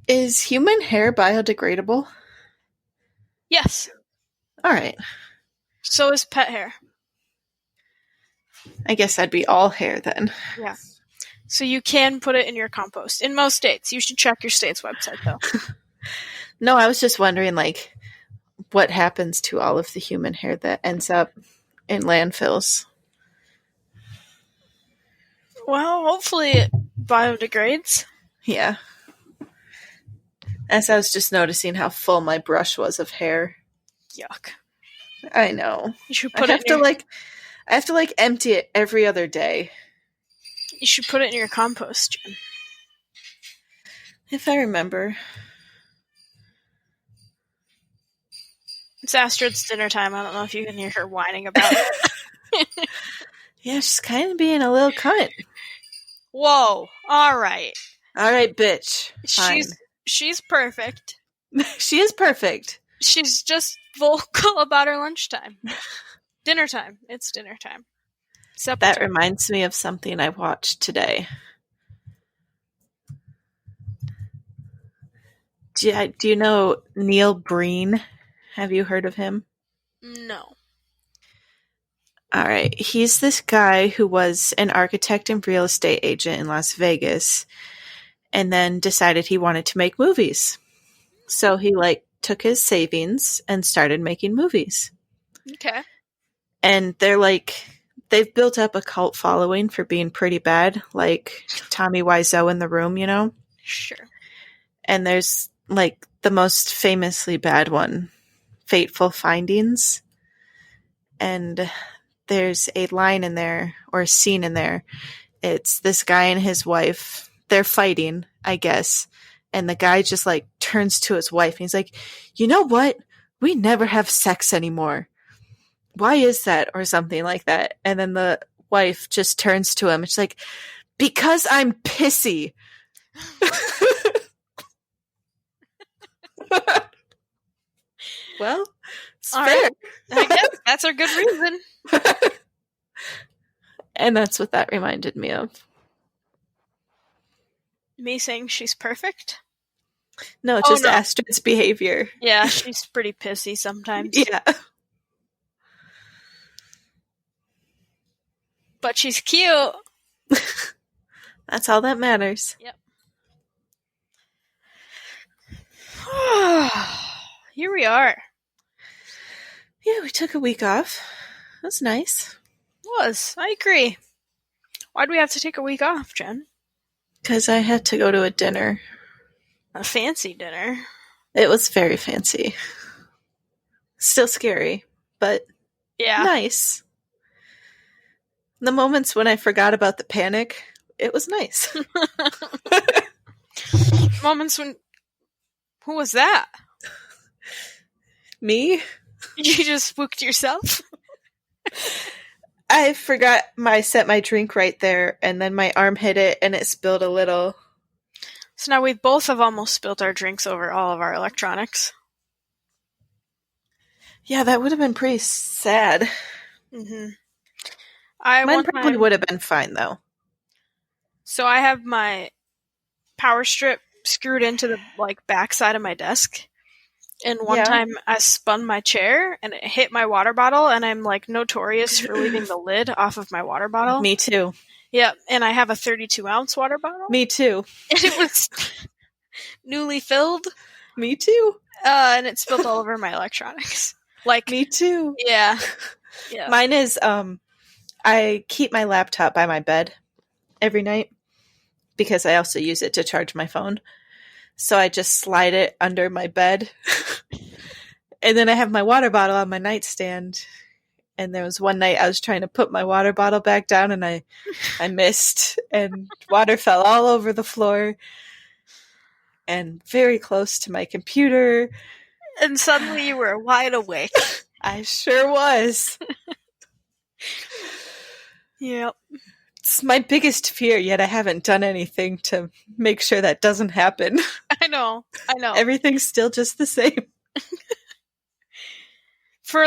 Is human hair biodegradable? Yes. All right. So is pet hair. I guess that'd be all hair then. Yeah. So you can put it in your compost. In most states. You should check your state's website, though. No, I was just wondering, like, what happens to all of the human hair that ends up in landfills? Well, hopefully it biodegrades. Yeah. As I was just noticing how full my brush was of hair. Yuck. I know. You should I put it have in your... I have to empty it every other day. You should put it in your compost, Jen. If I remember. It's Astrid's dinner time. I don't know if you can hear her whining about it. Yeah, she's kind of being a little cunt. Whoa. All right. All right, bitch. Fine. She's perfect. She is perfect. She's just vocal about her lunchtime. Dinner time. It's dinner time. That reminds me of something I watched today. Do you know Neil Breen? Have you heard of him? No. All right. He's this guy who was an architect and real estate agent in Las Vegas and then decided he wanted to make movies. So he took his savings and started making movies. Okay. And they've built up a cult following for being pretty bad, like Tommy Wiseau in The Room, you know? Sure. And there's the most famously bad one, Fateful Findings. And there's a line in there, or a scene in there. It's this guy and his wife. They're fighting, I guess. And the guy just turns to his wife and he's like, you know what? We never have sex anymore. Why is that? Or something like that. And then the wife just turns to him and she's like, because I'm pissy. Well, it's fair. Right. I guess that's a good reason. And that's what that reminded me of. Me saying she's perfect? No, just Astrid's behavior. Yeah, she's pretty pissy sometimes. Yeah. But she's cute. That's all that matters. Yep. Here we are. Yeah, we took a week off. That's nice. I agree. Why'd we have to take a week off, Jen? Because I had to go to a dinner. A fancy dinner. It was very fancy. Still scary, but nice. The moments when I forgot about the panic, it was nice. Moments when... Who was that? Me? You just spooked yourself? I forgot set my drink right there, and then my arm hit it, and it spilled a little. So now we both have almost spilled our drinks over all of our electronics. Yeah, that would have been pretty sad. Mm-hmm. Mine probably would have been fine, though. So I have my power strip screwed into the back side of my desk. And one time I spun my chair and it hit my water bottle, and I'm notorious for leaving the lid off of my water bottle. Me too. Yep, and I have a 32-ounce water bottle. Me too. And it was newly filled. Me too. And it spilled all over my electronics. Me too. Yeah. Mine is, I keep my laptop by my bed every night because I also use it to charge my phone. So I just slide it under my bed. And then I have my water bottle on my nightstand. And there was one night I was trying to put my water bottle back down and I missed. And water fell all over the floor. And very close to my computer. And suddenly you were wide awake. I sure was. Yep. It's my biggest fear, yet I haven't done anything to make sure that doesn't happen. I know. Everything's still just the same. For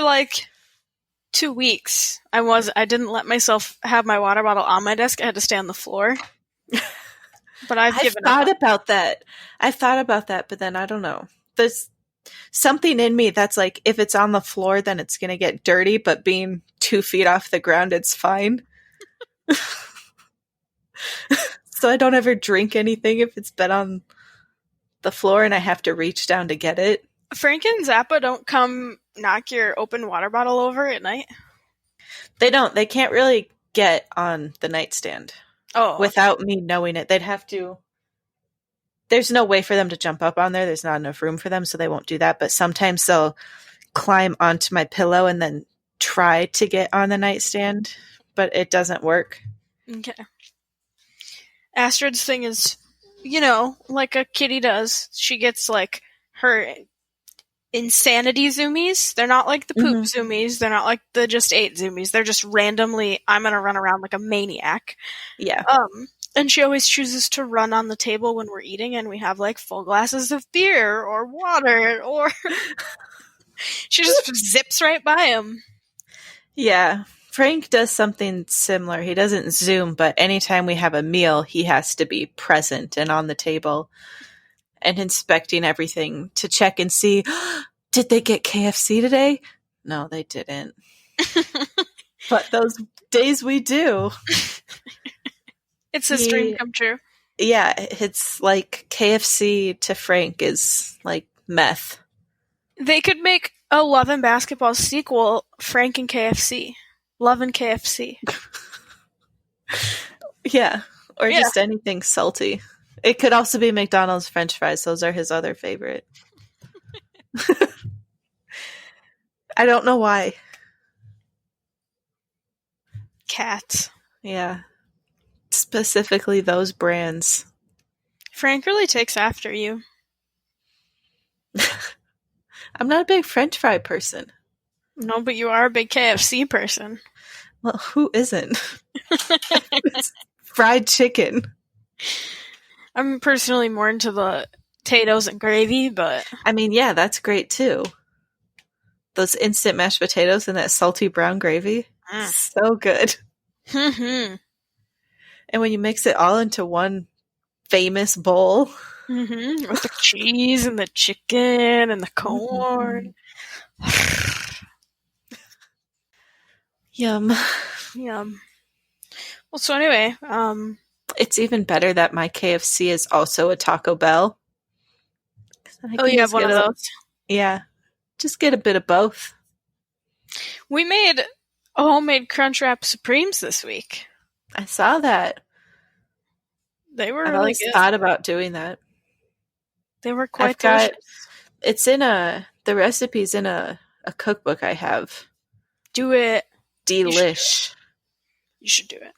2 weeks, I didn't let myself have my water bottle on my desk. I had to stay on the floor. But I've I've given up thought on about that. I've thought about that, but then I don't know. There's something in me that's like, if it's on the floor, then it's going to get dirty, but being 2 feet off the ground, it's fine. So I don't ever drink anything if it's been on the floor and I have to reach down to get it. Frank and Zappa don't come knock your open water bottle over at night? They don't. They can't really get on the nightstand without me knowing it. They'd have to. There's no way for them to jump up on there. There's not enough room for them, so they won't do that. But sometimes they'll climb onto my pillow and then try to get on the nightstand, but it doesn't work. Okay. Astrid's thing is, like a kitty does. She gets, like, her insanity zoomies. They're not like the poop zoomies. They're not like the just ate zoomies. They're just randomly, I'm gonna run around like a maniac. Yeah. And she always chooses to run on the table when we're eating and we have like full glasses of beer or water, or she just zips right by him. Yeah. Frank does something similar. He doesn't zoom, but anytime we have a meal, he has to be present and on the table and inspecting everything to check and see, did they get KFC today? No, they didn't. But those days we do. It's his dream come true. Yeah, it's like KFC to Frank is like meth. They could make a Love and Basketball sequel, Frank and KFC. Love and KFC. Yeah, or just anything salty. It could also be McDonald's French fries. Those are his other favorite. I don't know why. Cats. Yeah. Specifically those brands. Frank really takes after you. I'm not a big French fry person. No, but you are a big KFC person. Well, who isn't? Fried chicken. I'm personally more into the potatoes and gravy, but... I mean, yeah, that's great too. Those instant mashed potatoes and that salty brown gravy. So good. Mm-hmm. And when you mix it all into one famous bowl. Mm-hmm. With the cheese and the chicken and the corn. Yum. Yum. Well, so anyway, it's even better that my KFC is also a Taco Bell. You have one of those? Yeah. Just get a bit of both. We made homemade Crunchwrap Supremes this week. I saw that. They were I've really always good. thought about doing that. They were quite delicious. It's in the recipe's in a cookbook I have. Do it. Delish. You should do it.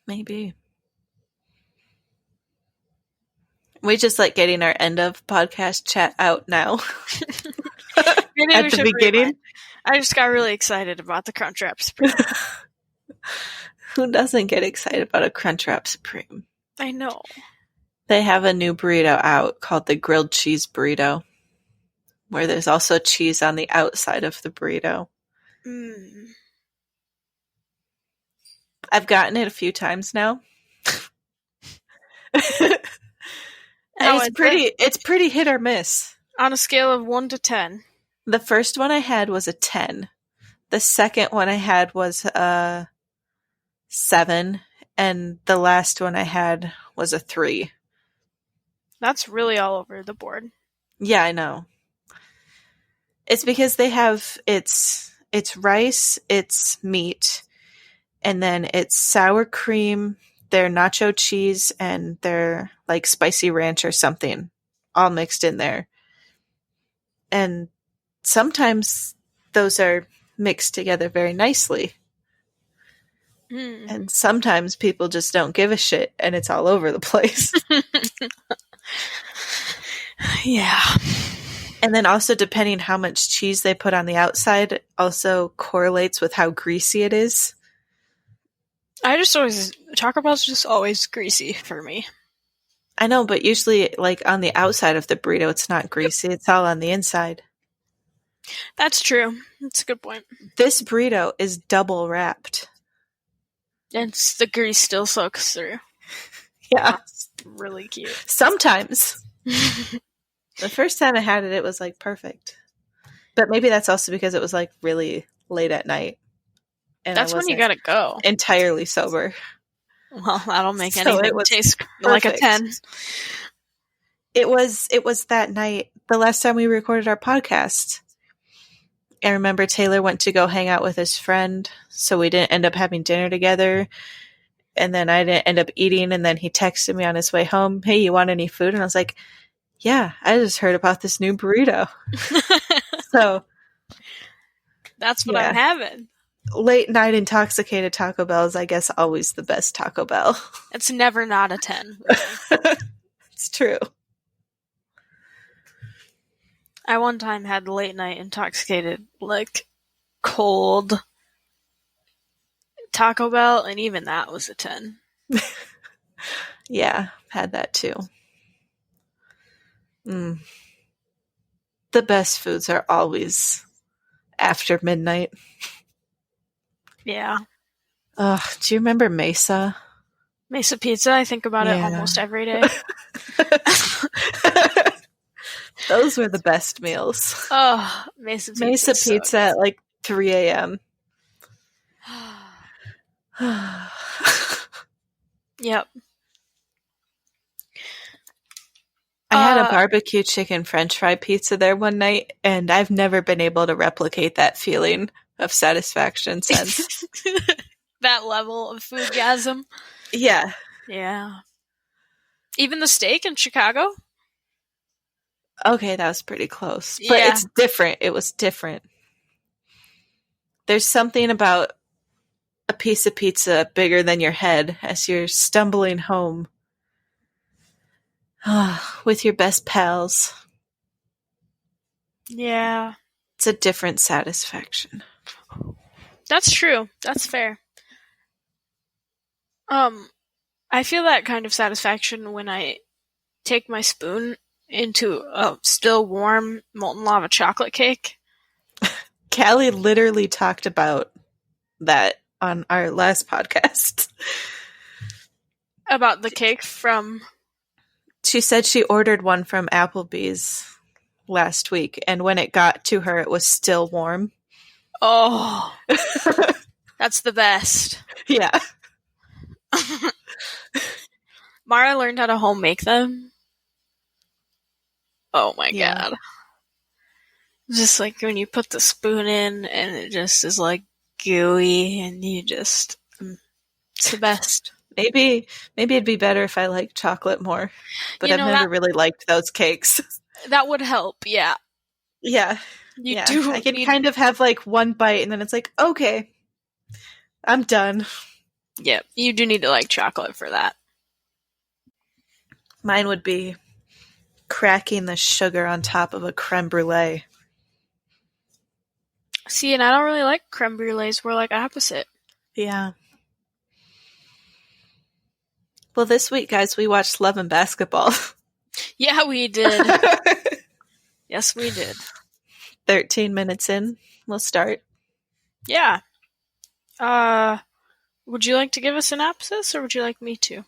Maybe. We just like getting our end of podcast chat out now. Maybe At the beginning. I just got really excited about the Crunchwrap Supreme. Who doesn't get excited about a Crunchwrap Supreme? I know. They have a new burrito out called the grilled cheese burrito, where there's also cheese on the outside of the burrito. I've gotten it a few times now. It's pretty hit or miss. On a scale of 1 to 10. The first one I had was a 10. The second one I had was a 7. And the last one I had was a 3. That's really all over the board. Yeah, I know. It's because they have it's rice, it's meat, and then it's sour cream, their nacho cheese, and their like spicy ranch or something all mixed in there. And sometimes those are mixed together very nicely. And sometimes people just don't give a shit and it's all over the place. Yeah. And then also depending how much cheese they put on the outside also correlates with how greasy it is. Taco Bell's just always greasy for me. I know, but usually like on the outside of the burrito, it's not greasy. It's all on the inside. That's true. That's a good point. This burrito is double wrapped. And the grease still soaks through. Yeah, really cute. Sometimes. The first time I had it, it was like perfect. But maybe that's also because it was like really late at night. And That's I when you wasn't gotta go. entirely sober. Well, that'll make So anything it was taste perfect. like a 10. It was that night, the last time we recorded our podcast. I remember Taylor went to go hang out with his friend, so we didn't end up having dinner together. And then I didn't end up eating, and then he texted me on his way home, "Hey, you want any food?" And I was like, "Yeah, I just heard about this new burrito." So that's what I'm having. Late night intoxicated Taco Bell is, I guess, always the best Taco Bell. It's never not a 10. Really. It's true. I one time had late night intoxicated, like, cold Taco Bell, and even that was a 10. Yeah, had that too. The best foods are always after midnight. Yeah. Ugh, do you remember Mesa? Mesa Pizza, I think about it almost every day. Those were the best meals. Oh, Mesa Pizza so at like 3 a.m. Yep. I had a barbecue chicken french fry pizza there one night, and I've never been able to replicate that feeling of satisfaction since. That level of foodgasm. Yeah. Yeah. Even the steak in Chicago? Okay, that was pretty close. But it's different. It was different. There's something about a piece of pizza bigger than your head as you're stumbling home with your best pals. Yeah. It's a different satisfaction. That's true. That's fair. I feel that kind of satisfaction when I take my spoon into a still warm molten lava chocolate cake. Callie literally talked about that on our last podcast. About the cake from... She said she ordered one from Applebee's last week, and when it got to her, it was still warm. Oh. That's the best. Yeah. Mara learned how to home make them. Oh my god. Just like when you put the spoon in and it just is like gooey and you just... It's the best. Maybe it'd be better if I liked chocolate more. But I've never really liked those cakes. That would help, yeah. Yeah. You do. I can kind of have like one bite and then it's like, okay, I'm done. Yeah, you do need to like chocolate for that. Mine would be cracking the sugar on top of a creme brulee. See, and I don't really like creme brulees. We're like opposite. Yeah. Well, this week, guys, we watched Love and Basketball. Yeah, we did. Yes, we did. 13 minutes in. We'll start. Yeah. Would you like to give a synopsis, or would you like me to?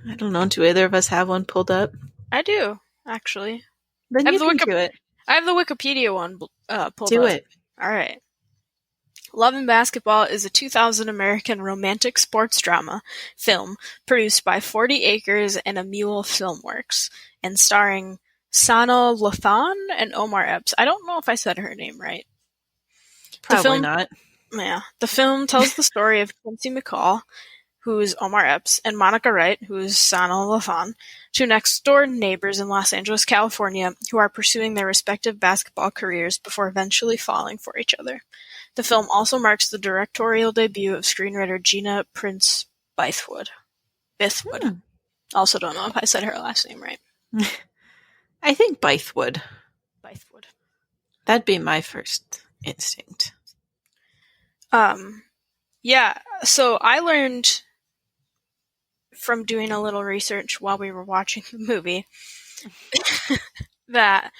I don't know. Do either of us have one pulled up? I do, actually. Then you can do it. I have the Wikipedia one pulled up. Do it. All right. Love and Basketball is a 2000 American romantic sports drama film produced by 40 Acres and a Mule Filmworks and starring Sana Lathan and Omar Epps. I don't know if I said her name right. Probably not. Yeah. The film tells the story of Quincy McCall, who's Omar Epps, and Monica Wright, who's Sana Lathan, two next-door neighbors in Los Angeles, California, who are pursuing their respective basketball careers before eventually falling for each other. The film also marks the directorial debut of screenwriter Gina Prince Bythewood. Also don't know if I said her last name right. I think Bythewood. Bythewood. That'd be my first instinct. Yeah, so I learned from doing a little research while we were watching the movie that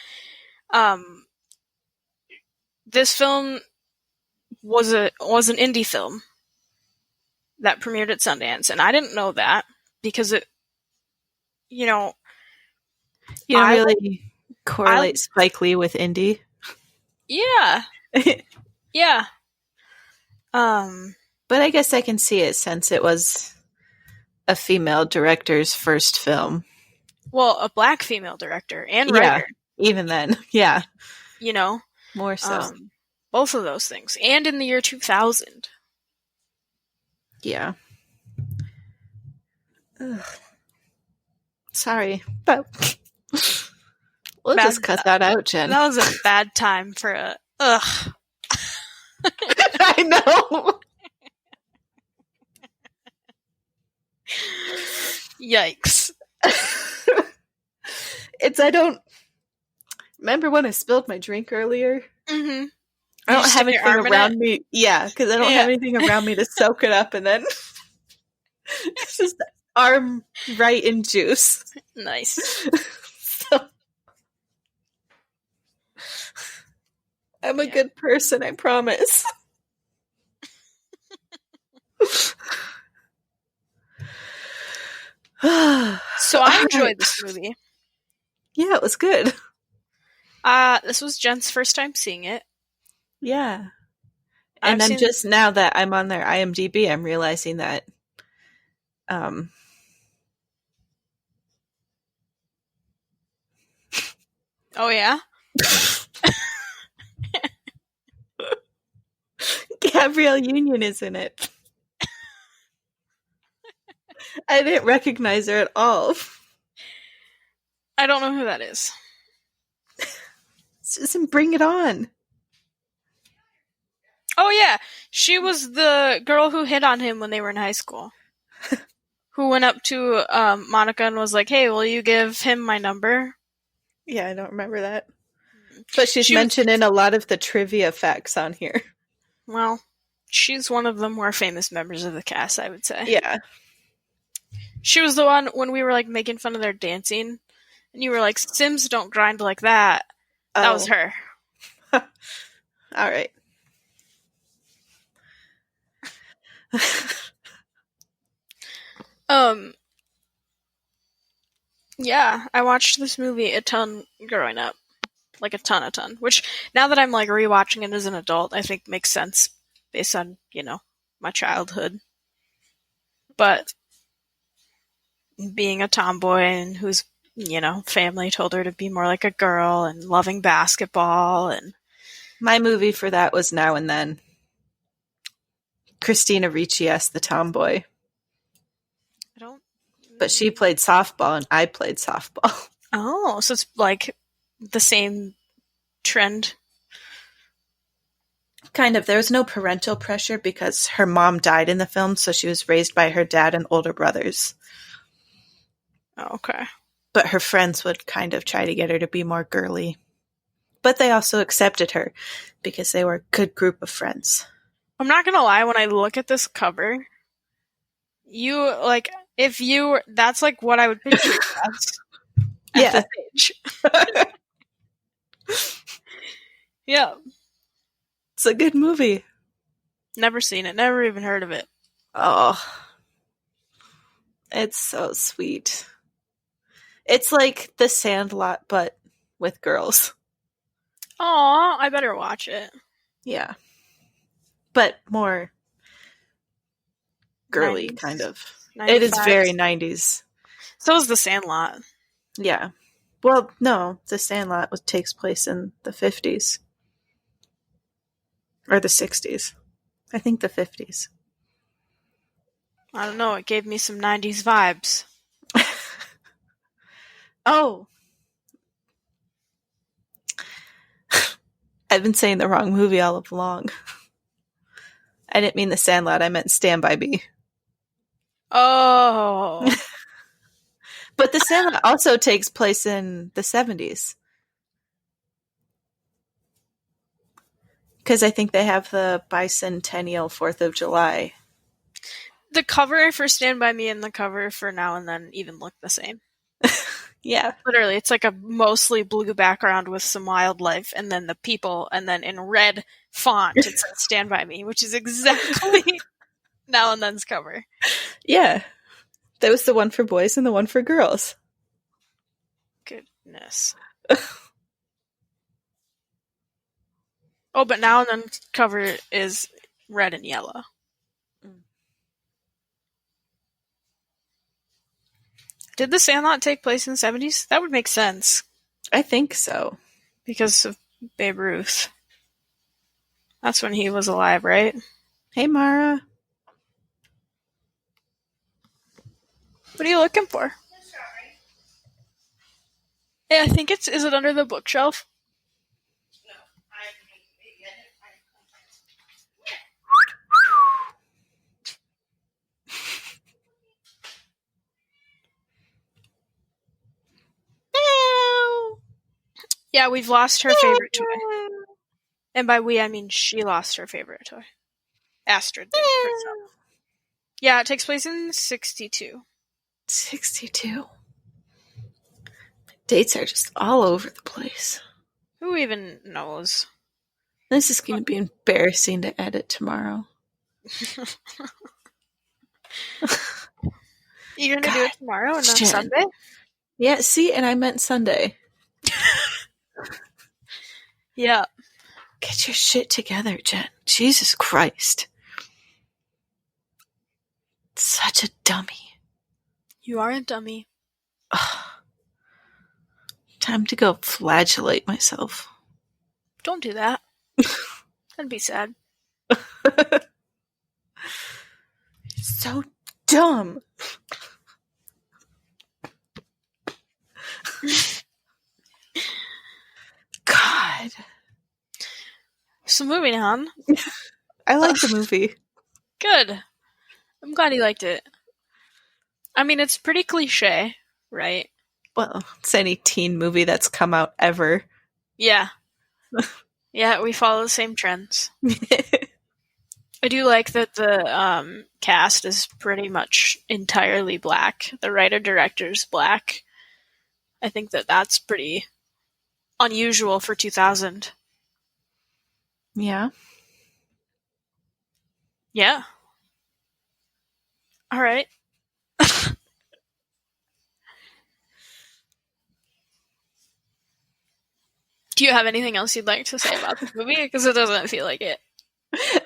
this film was an indie film that premiered at Sundance, and I didn't know that because you know, You don't I really correlate Spike Lee with indie. yeah, yeah. But I guess I can see it since it was a female director's first film. Well, a black female director and Yeah, writer. even then. Yeah. You know, More so. both of those things, and in the year 2000. Yeah. Ugh. Sorry, but we'll just cut that out, Jen. That was a bad time for a ugh. I know. Yikes. I don't remember when I spilled my drink earlier. Mm-hmm. I don't have anything around me. Yeah, because I don't have anything around me to soak it up, and then it's just arm right in juice. Nice. So, I'm a good person, I promise. So I enjoyed this movie. Yeah, it was good. This was Jen's first time seeing it. Yeah. And I'm just, now that I'm on their IMDb, I'm realizing that oh yeah? Gabrielle Union is in it. I didn't recognize her at all. I don't know who that is. Just Bring It On. Oh yeah, she was the girl who hit on him when they were in high school. Who went up to Monica and was like, "Hey, will you give him my number?" Yeah, I don't remember that. But she's mentioned in a lot of the trivia facts on here. Well, she's one of the more famous members of the cast, I would say. Yeah. She was the one when we were like making fun of their dancing, and you were like, "Sims don't grind like that." Oh. That was her. All right. Yeah, I watched this movie a ton growing up. Like a ton. Which, now that I'm like rewatching it as an adult, I think makes sense based on, my childhood. But being a tomboy and whose, family told her to be more like a girl and loving basketball and... My movie for that was Now and Then. Christina Ricci as the tomboy. But she played softball and I played softball. Oh, so it's like the same trend? Kind of. There was no parental pressure because her mom died in the film, so she was raised by her dad and older brothers. Oh, okay. But her friends would kind of try to get her to be more girly. But they also accepted her because they were a good group of friends. I'm not gonna lie, when I look at this cover, that's like what I would picture as. Yeah. Yeah. It's a good movie. Never seen it. Never even heard of it. Oh. It's so sweet. It's like The Sandlot, but with girls. Aw, I better watch it. Yeah. But more girly, 90s. Kind of. 95. It is very 90s. So is The Sandlot. Yeah. Well, no, The Sandlot takes place in the 50s. Or the 60s. I think the 50s. I don't know, it gave me some 90s vibes. Oh. I've been saying the wrong movie all along. I didn't mean The Sandlot, I meant Stand By Me. Oh. But The Sandlot also takes place in the 70s. Because I think they have the bicentennial 4th of July. The cover for Stand By Me and the cover for Now and Then even look the same. Yeah. Literally, it's like a mostly blue background with some wildlife, and then the people, and then in red font it says Stand By Me, which is exactly Now and Then's cover. Yeah. That was the one for boys and the one for girls. goodness. Oh, but now and then cover is red and yellow. Did The Sandlot take place in the 70s? That would make sense. I think so. Because of Babe Ruth. That's when he was alive, right? Hey, Mara. What are you looking for? Yeah, I think is it under the bookshelf? Yeah, we've lost her favorite toy. And by we, I mean she lost her favorite toy. Astrid did herself. Yeah, it takes place in 62. 62? Dates are just all over the place. Who even knows? This is going to be embarrassing to edit tomorrow. You're going to do it tomorrow and not Jen. Sunday? Yeah, see, and I meant Sunday. Yeah. Get your shit together, Jen. Jesus Christ. Such a dummy. You are a dummy. Ugh. Time to go flagellate myself. Don't do that. That'd be sad. So dumb. God. So moving on. I like the movie. Good. I'm glad you liked it. I mean, it's pretty cliche, right? Well, it's any teen movie that's come out ever. Yeah. Yeah, we follow the same trends. I do like that the cast is pretty much entirely black. The writer-director's black. I think that's pretty unusual for 2000. Yeah. Yeah. All right. Do you have anything else you'd like to say about this movie? Because it doesn't feel like it.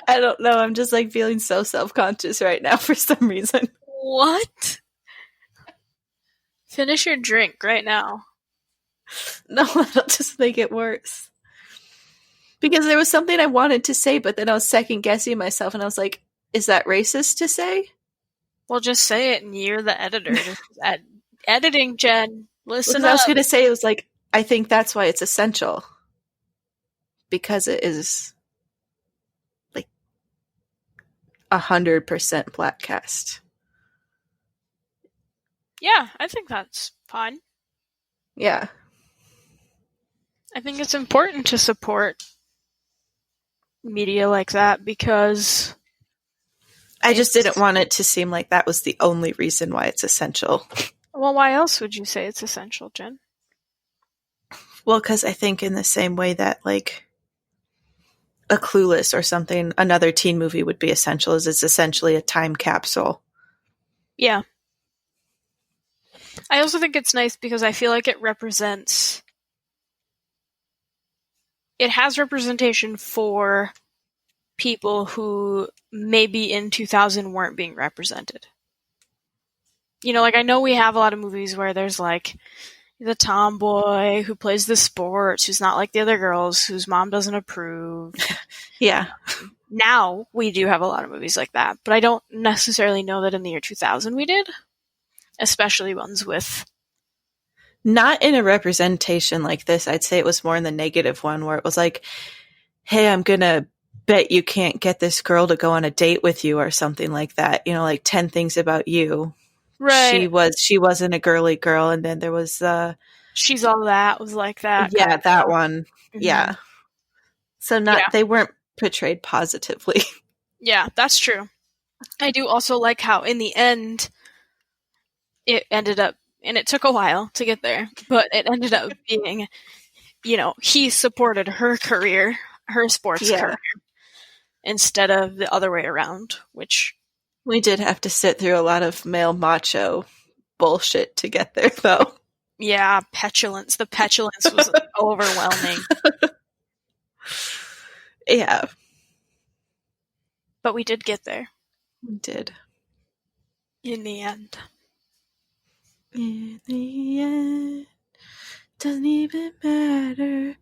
I don't know. I'm just like feeling so self-conscious right now for some reason. What? Finish your drink right now. No, that'll just make it worse. Because there was something I wanted to say, but then I was second-guessing myself, and I was like, is that racist to say? Well, just say it, and you're the editor. Editing, Jen. Listen up. I was going to say, it was like, I think that's why it's essential. Because it is, like, 100% black cast. Yeah, I think that's fine. Yeah. I think it's important to support media like that because I just didn't want it to seem like that was the only reason why it's essential. Well, why else would you say it's essential, Jen? Well, because I think in the same way that, like, a Clueless or something, another teen movie would be essential, is it's essentially a time capsule. Yeah. I also think it's nice because I feel like it has representation for people who maybe in 2000 weren't being represented. You know, like, I know we have a lot of movies where there's, like, the tomboy who plays the sports, who's not like the other girls, whose mom doesn't approve. Yeah. Now we do have a lot of movies like that, but I don't necessarily know that in the year 2000 we did. Especially ones with... Not in a representation like this. I'd say it was more in the negative one where it was like, hey, I'm going to bet you can't get this girl to go on a date with you or something like that. You know, like 10 things about you. Right. She wasn't a girly girl. And then there was She's All That was like that. Yeah, that one. Mm-hmm. Yeah. So they weren't portrayed positively. Yeah, that's true. I do also like how in the end it ended up, and it took a while to get there, but it ended up being, you know, he supported her career, her sports career, instead of the other way around, which... We did have to sit through a lot of male macho bullshit to get there, though. Yeah, petulance. The petulance was overwhelming. Yeah. But we did get there. We did. In the end. In the end, doesn't even matter.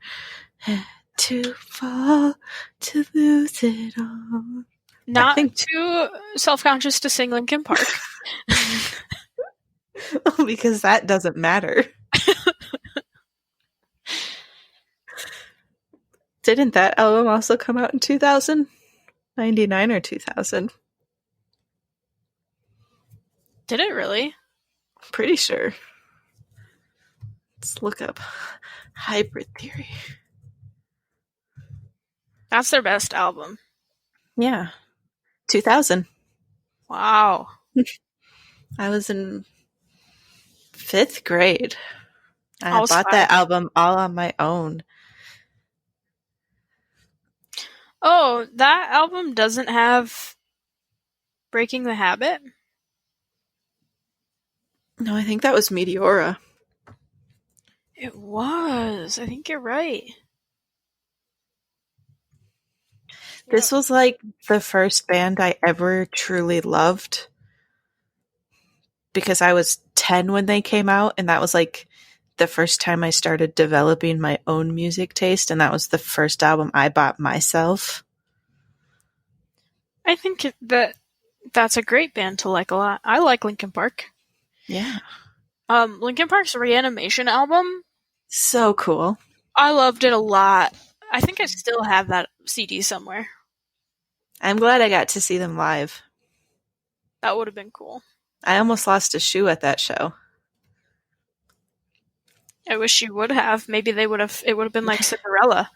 Had to fall to lose it all. Not too self-conscious to sing Linkin Park. Because that doesn't matter. Didn't that album also come out in 2000? 99 or 2000? Did it really? Pretty sure. Let's look up Hybrid Theory. That's their best album. Yeah. 2000. Wow. I was in 5th grade. I bought 5. that album all on my own. Oh, that album doesn't have Breaking the Habit? No, I think that was Meteora. It was. I think you're right. This was like the first band I ever truly loved. Because I was 10 when they came out, and that was like the first time I started developing my own music taste, and that was the first album I bought myself. I think that's a great band to like a lot. I like Linkin Park. Yeah. Linkin Park's Reanimation album. So cool. I loved it a lot. I think I still have that CD somewhere. I'm glad I got to see them live. That would have been cool. I almost lost a shoe at that show. I wish you would have. Maybe it would have been like Cinderella.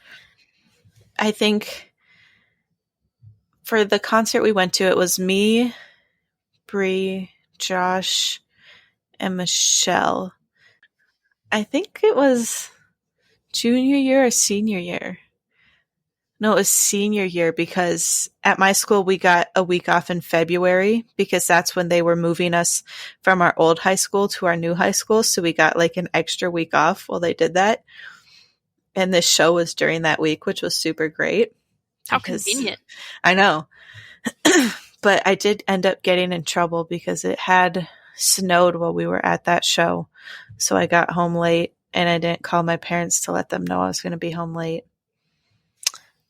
I think for the concert we went to, it was me, Bree, Josh, and Michelle. I think it was junior year or senior year. No, it was senior year because at my school we got a week off in February because that's when they were moving us from our old high school to our new high school. So we got like an extra week off while they did that. And this show was during that week, which was super great. How convenient. I know. But I did end up getting in trouble because it had snowed while we were at that show. So I got home late and I didn't call my parents to let them know I was going to be home late.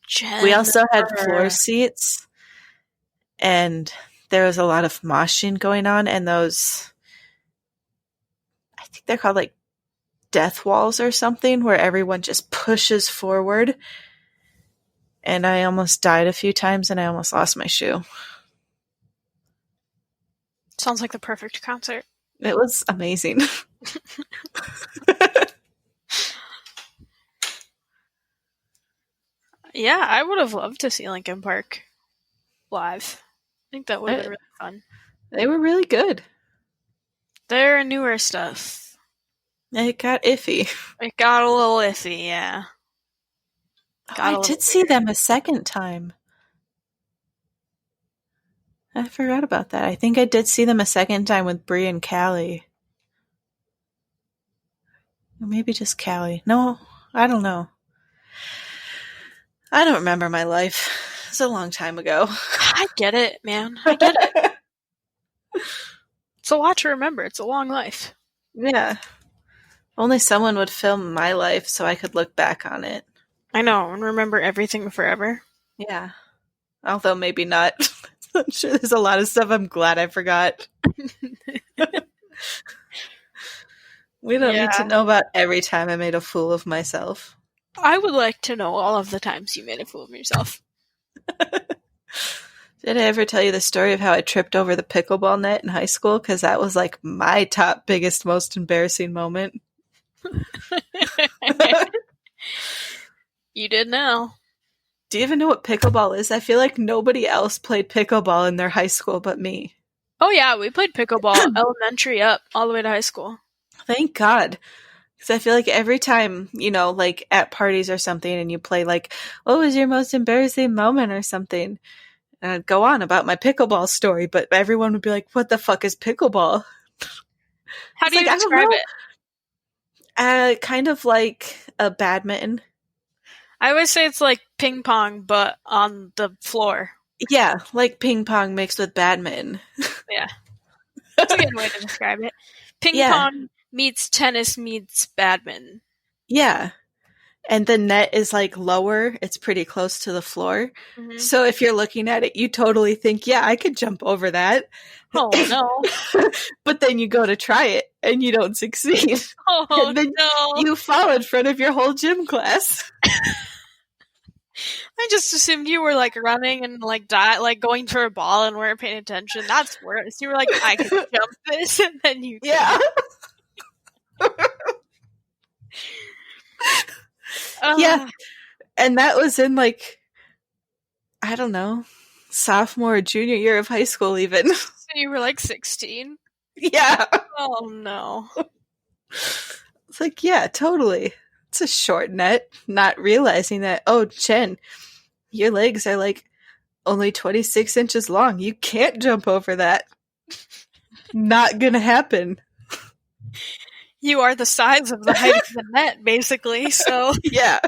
Jennifer. We also had floor seats, and there was a lot of moshing going on, and those, I think they're called like death walls or something, where everyone just pushes forward, and I almost died a few times, and I almost lost my shoe. Sounds like the perfect concert. It was amazing. Yeah, I would have loved to see Linkin Park live. I think that would have been really fun. They were really good. Their newer stuff. It got iffy. It got a little iffy, yeah. I did see them a second time. I forgot about that. I think I did see them a second time with Bree and Callie. Or maybe just Callie. No, I don't know. I don't remember my life. It's a long time ago. I get it, man. I get it. It's a lot to remember. It's a long life. Yeah. Only someone would film my life so I could look back on it. I know, and remember everything forever. Yeah. Although maybe not. I'm sure there's a lot of stuff I'm glad I forgot. We don't need to know about every time I made a fool of myself. I would like to know all of the times you made a fool of yourself. Did I ever tell you the story of how I tripped over the pickleball net in high school? Because that was like my top, biggest, most embarrassing moment. You did now. Do you even know what pickleball is? I feel like nobody else played pickleball in their high school but me. Oh yeah, we played pickleball elementary up all the way to high school. Thank God. Because I feel like every time, you know, like at parties or something and you play like, what was your most embarrassing moment or something? And I'd go on about my pickleball story, but everyone would be like, what the fuck is pickleball? How do you describe it? Kind of like a badminton. I always say it's like ping pong, but on the floor. Yeah, like ping pong mixed with badminton. Yeah, that's a good way to describe it. Ping Yeah, pong meets tennis meets badminton. yeah. And the net is like lower. It's pretty close to the floor. Mm-hmm. So if you're looking at it, you totally think, yeah, I could jump over that. Oh no! But then you go to try it and you don't succeed. Oh And then no! you fall in front of your whole gym class. I just assumed you were like running and like going for a ball and weren't paying attention. That's worse. You were like, I could jump this, and then you Yeah. Yeah. And that was in like, I don't know, sophomore or junior year of high school even. So you were like 16? Yeah. Oh no. It's like, yeah, totally. It's a short net, not realizing that, oh, Jen, your legs are like only 26 inches long. You can't jump over that. Not gonna happen. You are the size of the height of the net, basically, so. Yeah.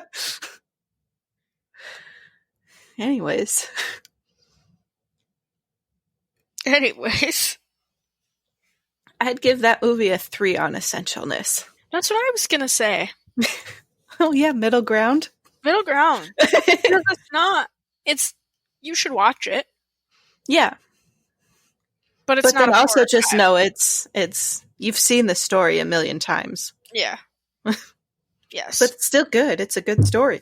Anyways. I'd give that movie a 3 on essentialness. That's what I was gonna say. Oh yeah, middle ground. Middle ground. Because you should watch it. Yeah. But it's not then also just know it's you've seen the story a million times. Yeah. Yes. But it's still good. It's a good story.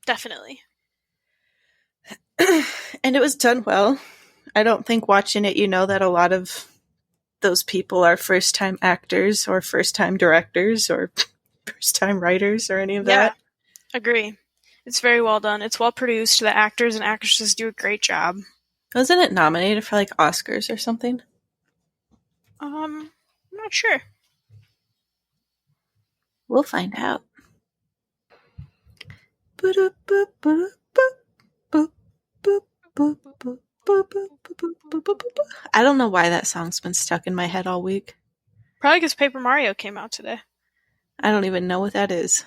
Definitely. And it was done well. I don't think watching it, you know that a lot of those people are first-time actors or first-time directors or first-time writers or any of that. Agree. It's very well done. It's well produced. The actors and actresses do a great job. Wasn't it nominated for like Oscars or something? I'm not sure. We'll find out. I don't know why that song's been stuck in my head all week. Probably because Paper Mario came out today. I don't even know what that is.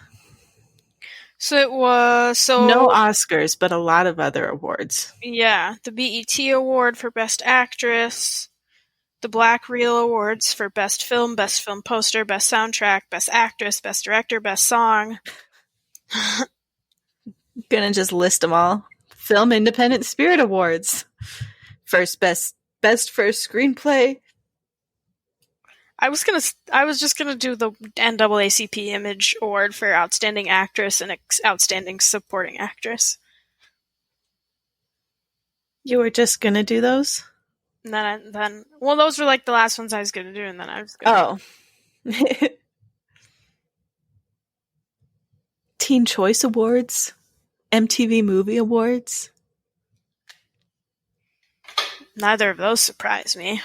So it was no Oscars, but a lot of other awards. Yeah, the BET Award for Best Actress, the Black Reel Awards for Best Film Poster, Best Soundtrack, Best Actress, Best Director, Best Song. Gonna just list them all. Film Independent Spirit Awards. First best first screenplay. I was just gonna do the NAACP Image Award for Outstanding Actress and Outstanding Supporting Actress. You were just gonna do those? And then those were like the last ones I was gonna do, and then I was gonna. Oh. Teen Choice Awards, MTV Movie Awards. Neither of those surprise me.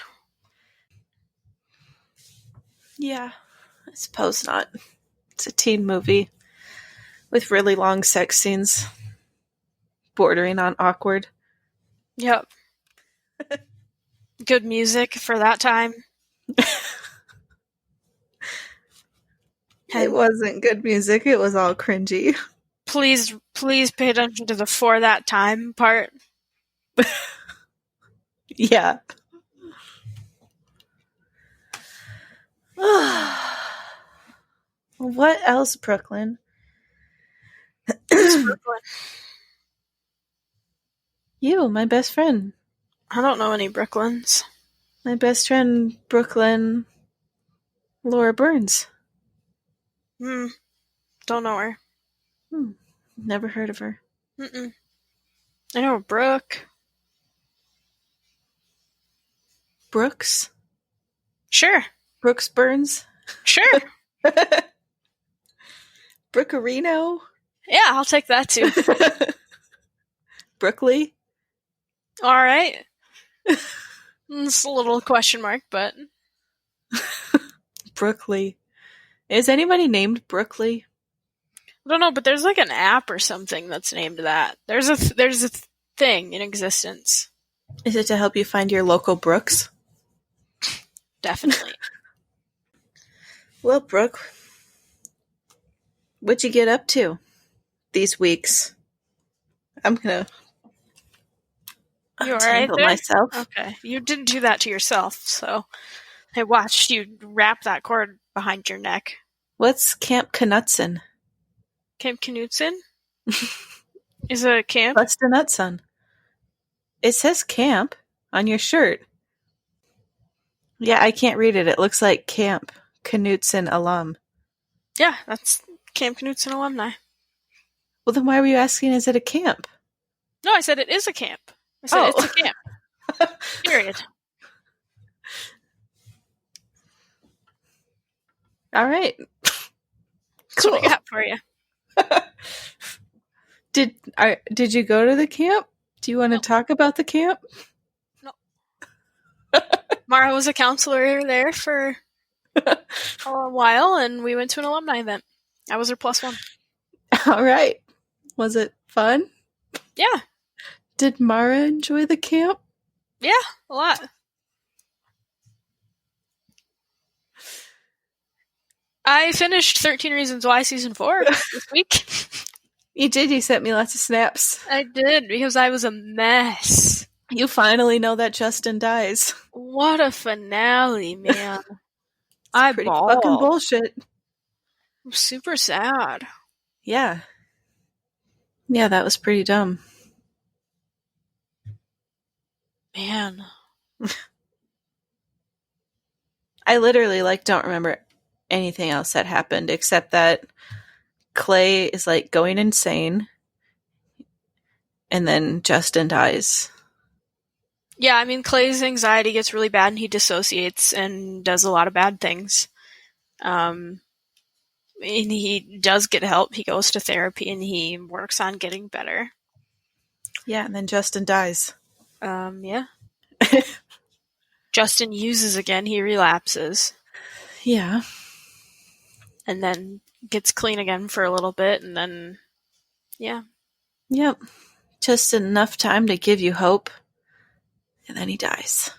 Yeah, I suppose not. It's a teen movie with really long sex scenes, bordering on awkward. Yep. Good music for that time. It wasn't good music. It was all cringy. Please pay attention to the "for that time" part. Yeah. What else, Brooklyn? Brooklyn. You, my best friend. I don't know any Brooklyns. My best friend, Brooklyn, Laura Burns. Don't know her. Never heard of her. I know Brooke. Brooks? Sure. Brooks Burns? Sure. Brookerino? Yeah, I'll take that too. Brookley? Alright. It's a little question mark, but... Brookley. Is anybody named Brookley? I don't know, but there's like an app or something that's named that. There's a thing in existence. Is it to help you find your local Brooks? Definitely. Well, Brooke, What'd you get up to these weeks? I'm gonna You alright untangle there? myself. Okay. You didn't do that to yourself, so I watched you wrap that cord behind your neck. What's Camp Knutson? Camp Knutson? Is it a camp? Bust a nut, son. It says camp on your shirt. Yeah, I can't read it. It looks like Camp Knutson alum. Yeah, that's Camp Knutson alumni. Well, then why were you asking, is it a camp? No, I said it is a camp. I said it's a camp. Period. All right. That's what I got for you. Did you go to the camp? Do you want to talk about the camp? No. Mara was a counselor there for a while, and we went to an alumni event. I was her +1. All right. Was it fun? Yeah. Did Mara enjoy the camp? Yeah, a lot. I finished 13 Reasons Why Season 4 this week. You did. You sent me lots of snaps. I did, because I was a mess. You finally know that Justin dies. What a finale, man. I Pretty bawled. fucking bullshit. I'm super sad. Yeah. Yeah, that was pretty dumb. Man. I literally, don't remember anything else that happened except that Clay is, going insane. And then Justin dies. Yeah, I mean, Clay's anxiety gets really bad and he dissociates and does a lot of bad things. And he does get help. He goes to therapy and he works on getting better. Yeah, and then Justin dies. Yeah. Justin uses again. He relapses. Yeah. And then gets clean again for a little bit and then, yeah. Yep. Just enough time to give you hope. And then he dies.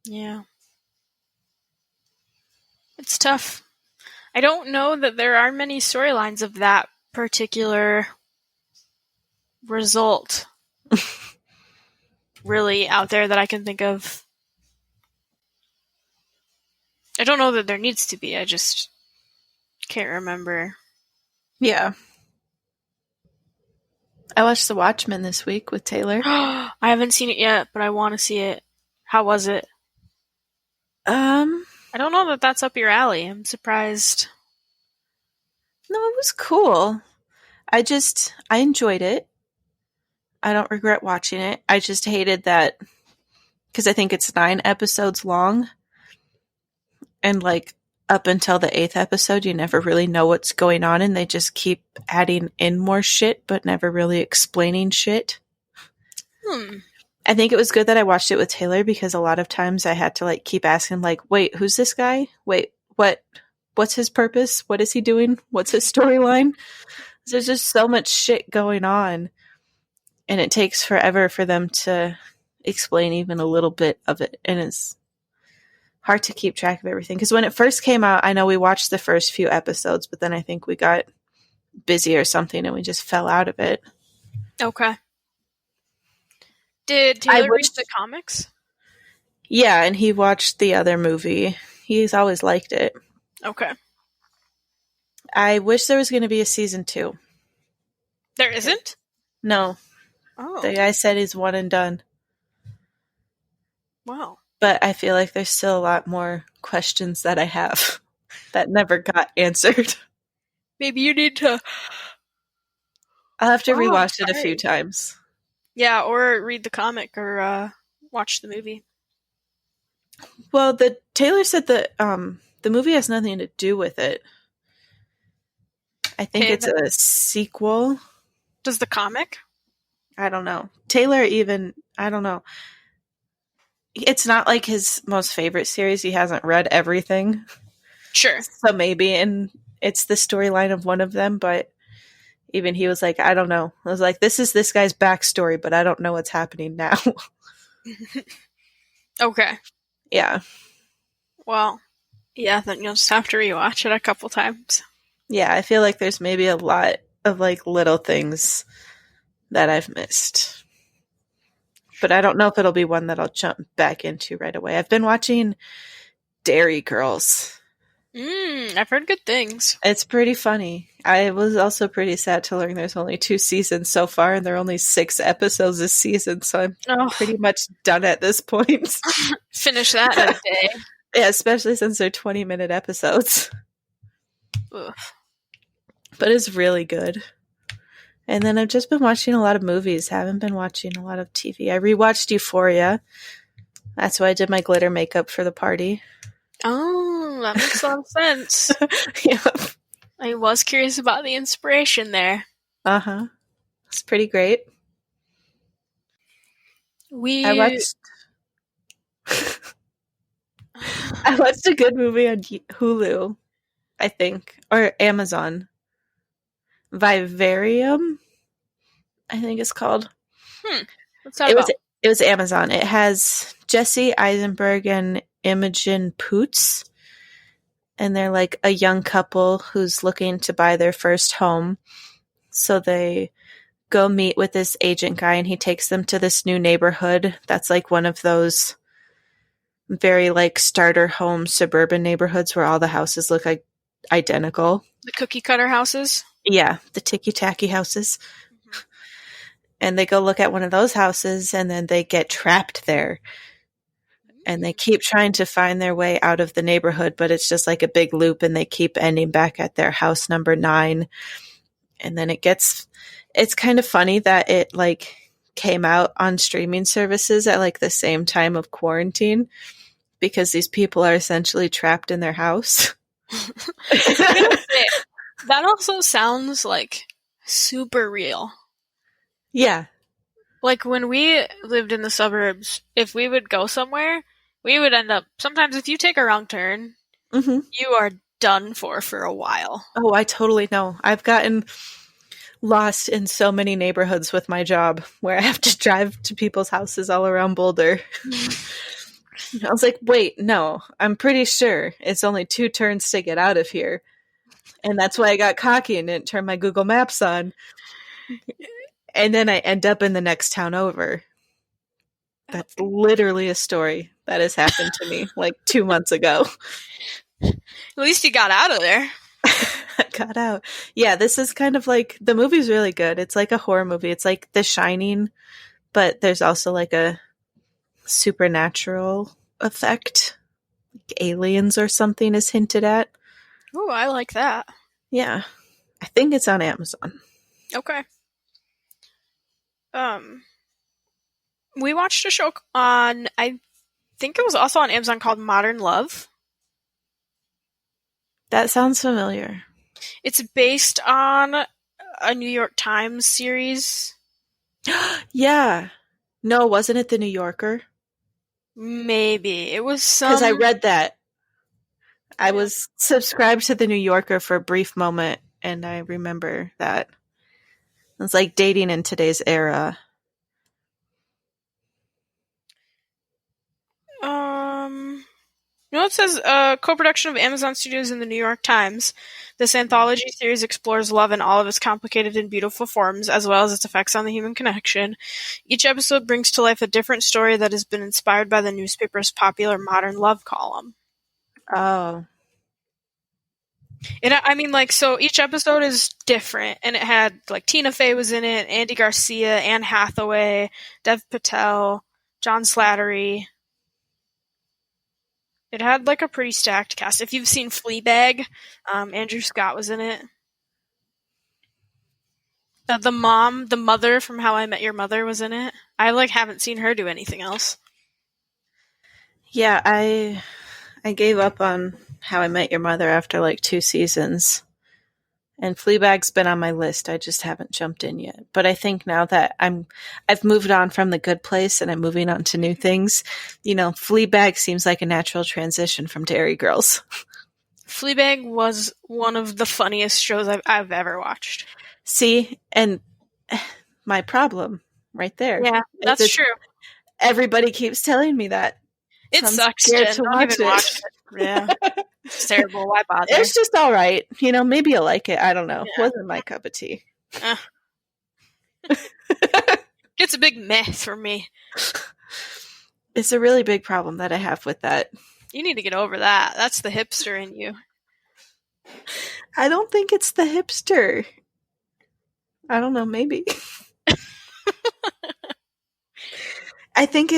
Yeah. It's tough. I don't know that there are many storylines of that particular result really out there that I can think of. I don't know that there needs to be. I just can't remember. Yeah. I watched The Watchmen this week with Taylor. I haven't seen it yet, but I want to see it. How was it? I don't know that that's up your alley. I'm surprised. No, it was cool. I enjoyed it. I don't regret watching it. I just hated that because I think it's 9 episodes long. And up until the 8th episode, you never really know what's going on and they just keep adding in more shit, but never really explaining shit. I think it was good that I watched it with Taylor because a lot of times I had to keep asking wait, who's this guy? Wait, what's his purpose? What is he doing? What's his storyline? There's just so much shit going on and it takes forever for them to explain even a little bit of it. And it's hard to keep track of everything. Because when it first came out, I know we watched the first few episodes, but then I think we got busy or something and we just fell out of it. Okay. Did Taylor read the comics? Yeah, and he watched the other movie. He's always liked it. Okay. I wish there was going to be a season 2. There isn't? No. Oh. The guy said he's one and done. Wow. But I feel like there's still a lot more questions that I have that never got answered. Maybe you need to... I'll have to rewatch it a few times. Yeah, or read the comic or watch the movie. Well, Taylor said that the movie has nothing to do with it. I think it's a sequel. Does the comic? I don't know. Taylor I don't know. It's not his most favorite series. He hasn't read everything. Sure. So maybe, and it's the storyline of one of them, but even he was like, I don't know. I was like, this is this guy's backstory, but I don't know what's happening now. Okay. Yeah. Well, yeah, then you'll just have to rewatch it a couple times. Yeah, I feel like there's maybe a lot of like little things that I've missed. But I don't know if it'll be one that I'll jump back into right away. I've been watching Dairy Girls. I've heard good things. It's pretty funny. I was also pretty sad to learn there's only 2 seasons so far, and there are only 6 episodes this season, so I'm pretty much done at this point. Finish that in a day. Yeah, especially since they're 20-minute episodes. Ugh. But it's really good. And then I've just been watching a lot of movies. Haven't been watching a lot of TV. I rewatched Euphoria. That's why I did my glitter makeup for the party. Oh, that makes a lot of sense. Yep. I was curious about the inspiration there. Uh-huh. It's pretty great. I watched a good movie on Hulu, I think, or Amazon. Vivarium, I think it's called. What's that about? It was Amazon. It has Jesse Eisenberg and Imogen Poots, and they're like a young couple who's looking to buy their first home. So they go meet with this agent guy, and he takes them to this new neighborhood that's like one of those very like starter home suburban neighborhoods where all the houses look like identical. The cookie cutter houses? Yeah, the ticky-tacky houses. Mm-hmm. And they go look at one of those houses, and then they get trapped there. And they keep trying to find their way out of the neighborhood, but it's just like a big loop, and they keep ending back at their house number 9. And then it's kind of funny that it like came out on streaming services at like the same time of quarantine, because these people are essentially trapped in their house. That also sounds like super real. Yeah. Like when we lived in the suburbs, if we would go somewhere, we would end up, sometimes if you take a wrong turn, you are done for a while. Oh, I totally know. I've gotten lost in so many neighborhoods with my job where I have to drive to people's houses all around Boulder. I was like, wait, no, I'm pretty sure it's only 2 turns to get out of here. And that's why I got cocky and didn't turn my Google Maps on. And then I end up in the next town over. That's literally a story that has happened to me like 2 months ago. At least you got out of there. I got out. Yeah, this is kind of like, the movie's really good. It's like a horror movie. It's like The Shining, but there's also like a supernatural effect. Like aliens or something is hinted at. Oh, I like that. Yeah. I think it's on Amazon. Okay. We watched a show on, I think it was also on Amazon, called Modern Love. That sounds familiar. It's based on a New York Times series. Yeah. No, wasn't it The New Yorker? Maybe. It was some... Because I read that. I was subscribed to The New Yorker for a brief moment, and I remember that. It's like dating in today's era. It says co-production of Amazon Studios and the New York Times. This anthology series explores love in all of its complicated and beautiful forms, as well as its effects on the human connection. Each episode brings to life a different story that has been inspired by the newspaper's popular Modern Love column. Oh. And I mean, like, so each episode is different, and it had, like, Tina Fey was in it, Andy Garcia, Anne Hathaway, Dev Patel, John Slattery. It had, like, a pretty stacked cast. If you've seen Fleabag, Andrew Scott was in it. The mother from How I Met Your Mother was in it. I, like, haven't seen her do anything else. Yeah, I gave up on How I Met Your Mother after, like, 2 seasons. And Fleabag's been on my list. I just haven't jumped in yet. But I think now that I've moved on from The Good Place and I'm moving on to new things, you know, Fleabag seems like a natural transition from Dairy Girls. Fleabag was one of the funniest shows I've ever watched. See? And my problem right there. Yeah, that's true. Everybody keeps telling me that. It sucks to not even watch it. Yeah. It's terrible. Why bother? It's just all right. Maybe you'll like it. I don't know. Yeah. Wasn't my cup of tea. It's a big meh for me. It's a really big problem that I have with that. You need to get over that. That's the hipster in you. I don't think it's the hipster. I don't know, maybe. I think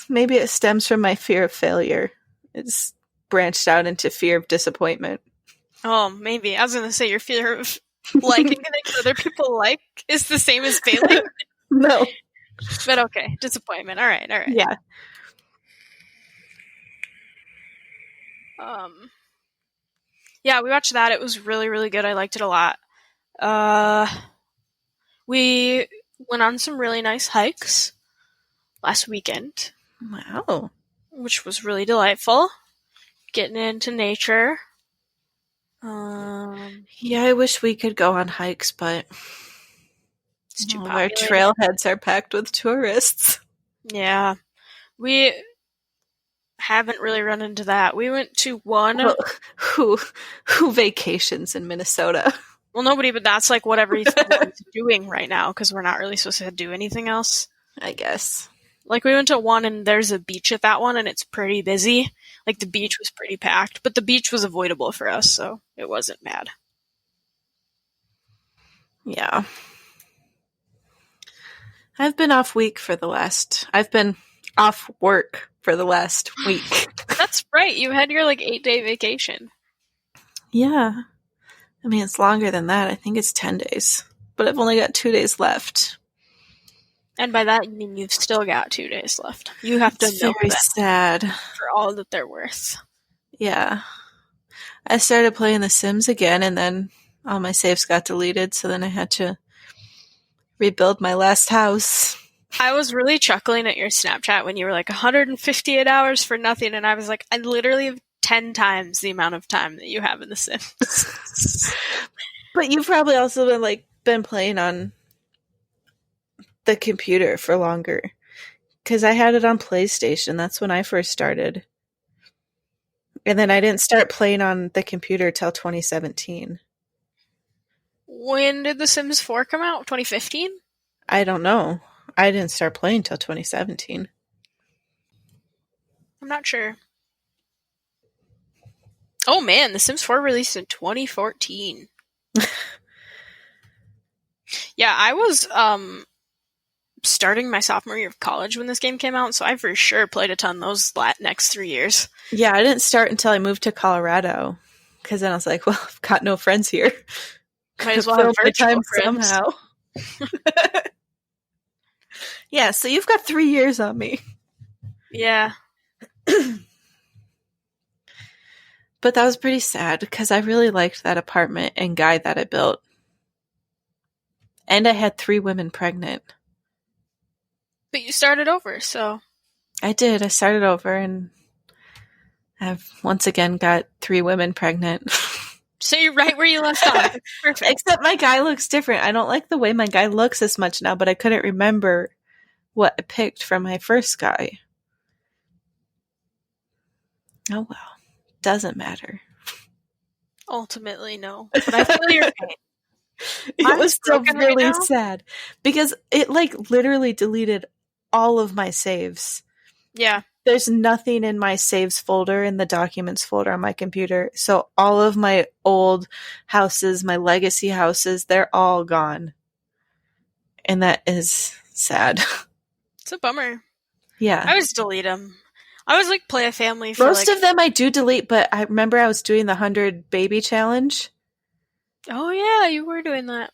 maybe it stems from my fear of failure. It's branched out into fear of disappointment. Oh, maybe. I was going to say your fear of liking things other people like is the same as failing. No. But okay, disappointment. All right. Yeah. Yeah, we watched that. It was really, really good. I liked it a lot. We went on some really nice hikes last weekend. Wow. Which was really delightful. Getting into nature. Yeah, I wish we could go on hikes, but it's too our trailheads are packed with tourists. Yeah. We haven't really run into that. We went to one. Well, who vacations in Minnesota? Well, nobody, but that's like what everyone's doing right now because we're not really supposed to do anything else. I guess. Like, we went to one and there's a beach at that one and it's pretty busy. Like, the beach was pretty packed, but the beach was avoidable for us, so it wasn't bad. Yeah. I've been off work for the last week. That's right. You had your, 8-day vacation. Yeah. I mean, it's longer than that. I think it's 10 days. But I've only got 2 days left. And by that, you mean you've still got 2 days left. You have to know very sad for all that they're worth. Yeah. I started playing The Sims again, and then all my saves got deleted, so then I had to rebuild my last house. I was really chuckling at your Snapchat when you were like 158 hours for nothing, and I was like, I literally have 10 times the amount of time that you have in The Sims. But you've probably also been playing on the computer for longer. Because I had it on PlayStation. That's when I first started. And then I didn't start playing on the computer till 2017. When did The Sims 4 come out? 2015? I don't know. I didn't start playing till 2017. I'm not sure. Oh man, The Sims 4 released in 2014. Yeah, I was starting my sophomore year of college when this game came out, so I for sure played a ton those next 3 years. Yeah, I didn't start until I moved to Colorado, because then I was like, well, I've got no friends here. Might as well have virtual time friends. somehow. Yeah, so you've got 3 years on me. Yeah. But that was pretty sad, because I really liked that apartment and guy that I built. And I had 3 women pregnant. But you started over, so. I did. I started over, and I've once again got 3 women pregnant. So you're right where you left off. Perfect. Except my guy looks different. I don't like the way my guy looks as much now, but I couldn't remember what I picked from my first guy. Oh well. Doesn't matter. Ultimately, no. But I feel your pain. It was still really sad. Because it literally deleted all of my saves. Yeah. There's nothing in my saves folder, in the documents folder on my computer. So all of my old houses, my legacy houses, they're all gone. And that is sad. It's a bummer. Yeah. I always delete them. I always play a family for most of them I do delete, but I remember I was doing the 100 baby challenge. Oh yeah, you were doing that.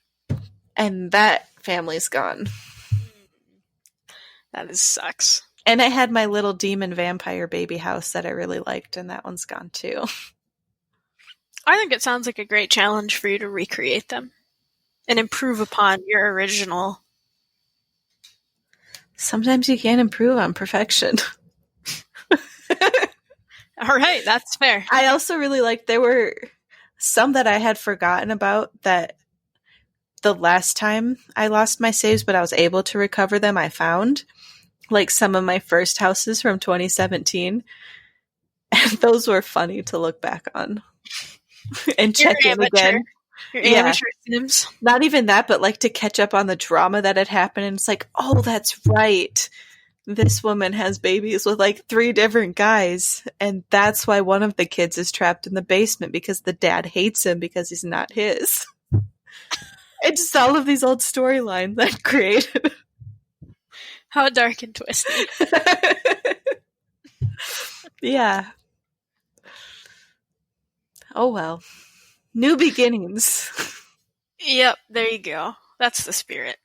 And that family's gone. That sucks. And I had my little demon vampire baby house that I really liked, and that one's gone too. I think it sounds like a great challenge for you to recreate them and improve upon your original. Sometimes you can't improve on perfection. All right, that's fair. I also really liked, there were some that I had forgotten about that the last time I lost my saves, but I was able to recover them, I found. Like some of my first houses from 2017. And those were funny to look back on and check in again. Your amateur Sims. Not even that, but like to catch up on the drama that had happened. And it's like, oh, that's right. This woman has babies with like 3 different guys. And that's why one of the kids is trapped in the basement because the dad hates him because he's not his. It's just all of these old storylines that created. How dark and twisty. Yeah. Oh well. New beginnings. Yep, there you go. That's the spirit.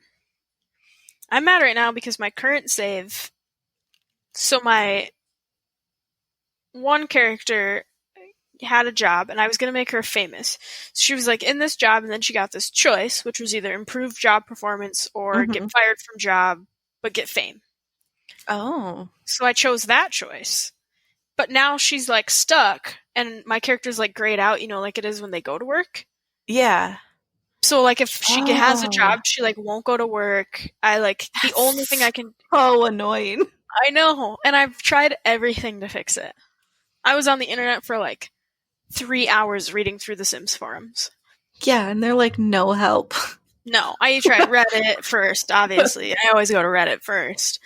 I'm mad right now because my current save... So my one character had a job, and I was going to make her famous. So she was like in this job, and then she got this choice, which was either improve job performance or get fired from job, but get fame. Oh. So I chose that choice. But now she's like stuck, and my character's like grayed out, you know, like it is when they go to work. Yeah. So like if she has a job, she like won't go to work. The only thing I can... Oh, annoying. I know, and I've tried everything to fix it. I was on the internet for like 3 hours reading through the Sims forums. Yeah, and they're like, no help. No, I tried Reddit first, obviously. I always go to Reddit first.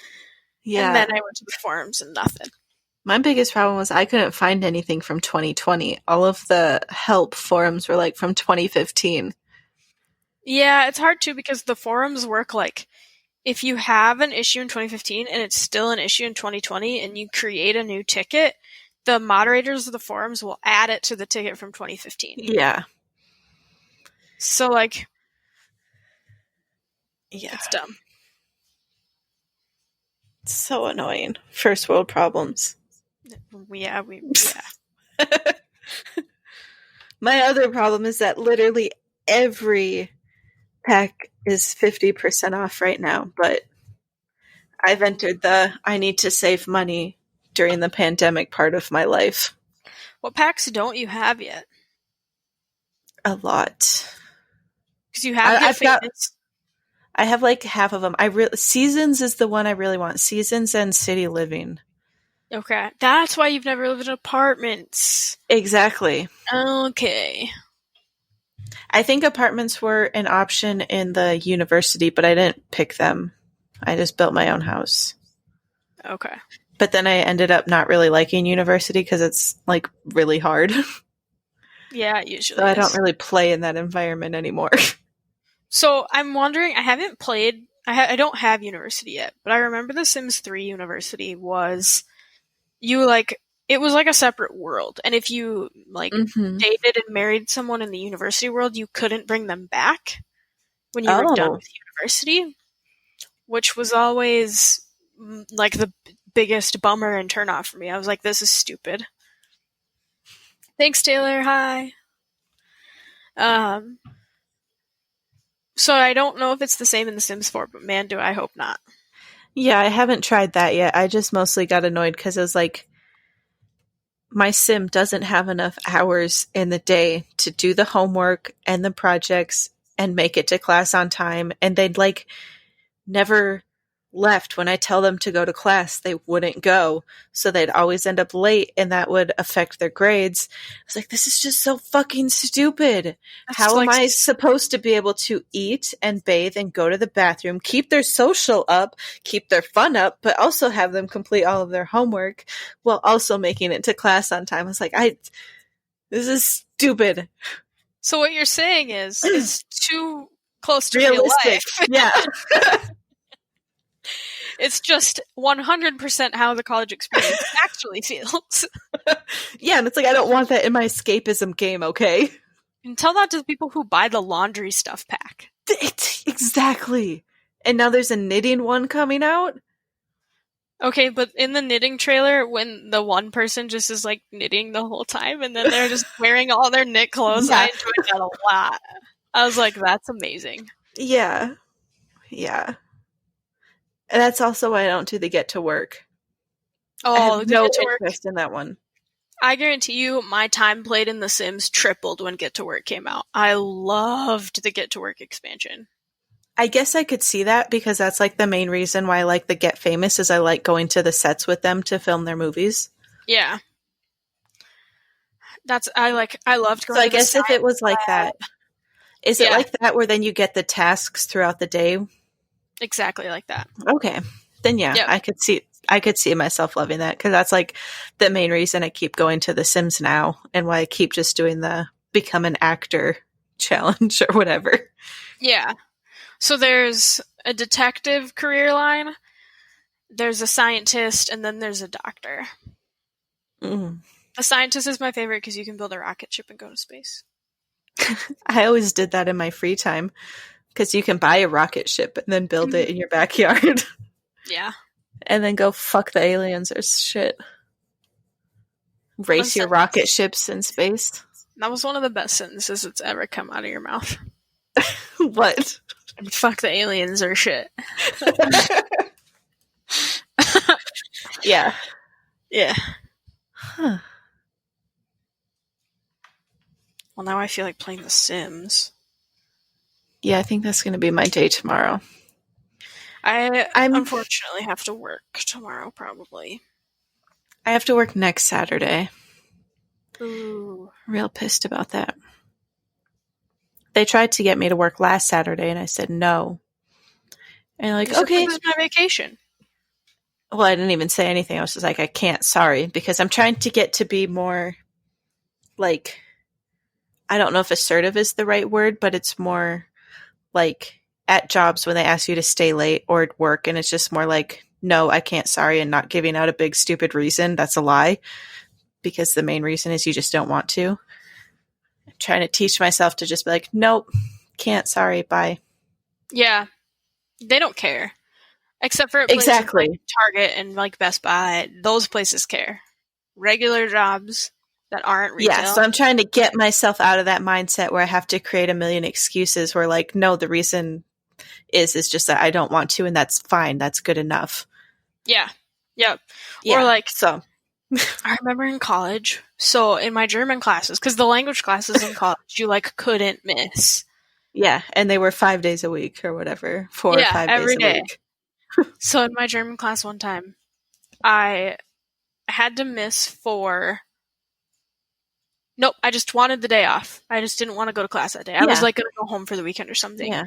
Yeah. And then I went to the forums and nothing. My biggest problem was I couldn't find anything from 2020. All of the help forums were like from 2015. Yeah, it's hard too because the forums work like... If you have an issue in 2015 and it's still an issue in 2020 and you create a new ticket, the moderators of the forums will add it to the ticket from 2015. Yeah. So, like... Yeah. It's dumb. It's so annoying. First world problems. Yeah. My other problem is that literally every pack is 50% off right now, but I've entered the I need to save money during the pandemic part of my life. What packs don't you have yet? A lot. Because you have I have like half of them. Seasons is the one I really want. Seasons and City Living. Okay. That's why you've never lived in apartments. Exactly. Okay. I think apartments were an option in the university, but I didn't pick them. I just built my own house. Okay. But then I ended up not really liking university because it's like really hard. Yeah, it usually so I don't really play in that environment anymore. So I'm wondering, I haven't played, I don't have university yet, but I remember the Sims 3 university was, it was like a separate world. And if you dated and married someone in the university world, you couldn't bring them back when you were done with university, which was always like the biggest bummer and turnoff for me. I was like, this is stupid. Thanks, Taylor. Hi. So I don't know if it's the same in The Sims 4, but man, do I hope not. Yeah, I haven't tried that yet. I just mostly got annoyed because it was like, my sim doesn't have enough hours in the day to do the homework and the projects and make it to class on time. And they'd like never left. When I tell them to go to class, they wouldn't go. So they'd always end up late and that would affect their grades. I was like, this is just so fucking stupid. How am I supposed to be able to eat and bathe and go to the bathroom, keep their social up, keep their fun up, but also have them complete all of their homework while also making it to class on time? I was like, this is stupid. So what you're saying is it's too close to realistic. Real life. Yeah. It's just 100% how the college experience actually feels. Yeah, and it's like, I don't want that in my escapism game, okay? And tell that to the people who buy the laundry stuff pack. Exactly. And now there's a knitting one coming out? Okay, but in the knitting trailer, when the one person just is like knitting the whole time, and then they're just wearing all their knit clothes, yeah. I enjoyed that a lot. I was like, that's amazing. Yeah. Yeah. And that's also why I don't do the get to work. Oh, I have no interest in that one. I guarantee you my time played in The Sims tripled when Get to Work came out. I loved the Get to Work expansion. I guess I could see that because that's like the main reason why I like the Get Famous is I like going to the sets with them to film their movies. Yeah. I loved So going I to the guess if it was like lab. that, is it like that where then you get the tasks throughout the day? Exactly like that. Okay. Then yeah, Yep. I could see myself loving that because that's like the main reason I keep going to The Sims now and why I keep just doing the become an actor challenge or whatever. Yeah. So there's a detective career line, there's a scientist, and then there's a doctor. Mm. The scientist is my favorite because you can build a rocket ship and go to space. I always did that in my free time because you can buy a rocket ship and then build it in your backyard. Yeah. And then go fuck the aliens or shit. Race your rocket ships in space. That was one of the best sentences that's ever come out of your mouth. What? Fuck the aliens or shit. Yeah. Yeah. Huh. Well, now I feel like playing The Sims. Yeah, I think that's going to be my day tomorrow. I unfortunately have to work tomorrow, probably. I have to work next Saturday. Ooh. Real pissed about that. They tried to get me to work last Saturday, and I said no. And like, okay. This is my vacation. Well, I didn't even say anything. I was just like, I can't, sorry. Because I'm trying to get to be more, like, I don't know if assertive is the right word, but it's more like at jobs when they ask you to stay late or at work, and it's just more like, no, I can't, sorry, and not giving out a big stupid reason. That's a lie. Because the main reason is you just don't want to. I'm trying to teach myself to just be like, nope, can't, sorry, bye. Yeah. They don't care. Except for places exactly like Target and like Best Buy. Those places care. Regular jobs that aren't retail. Yeah, so I'm trying to get myself out of that mindset where I have to create a million excuses where like, no, the reason is just that I don't want to, and that's fine. That's good enough. Yeah. Yep. Yeah. Or like, so I remember in college, so in my German classes, because the language classes in college you like couldn't miss. Yeah, and they were 5 days a week or whatever, 4 or 5 every days a day. week. So in my German class one time, I had to miss 4. Nope, I just wanted the day off. I just didn't want to go to class that day. I was like going to go home for the weekend or something. Yeah.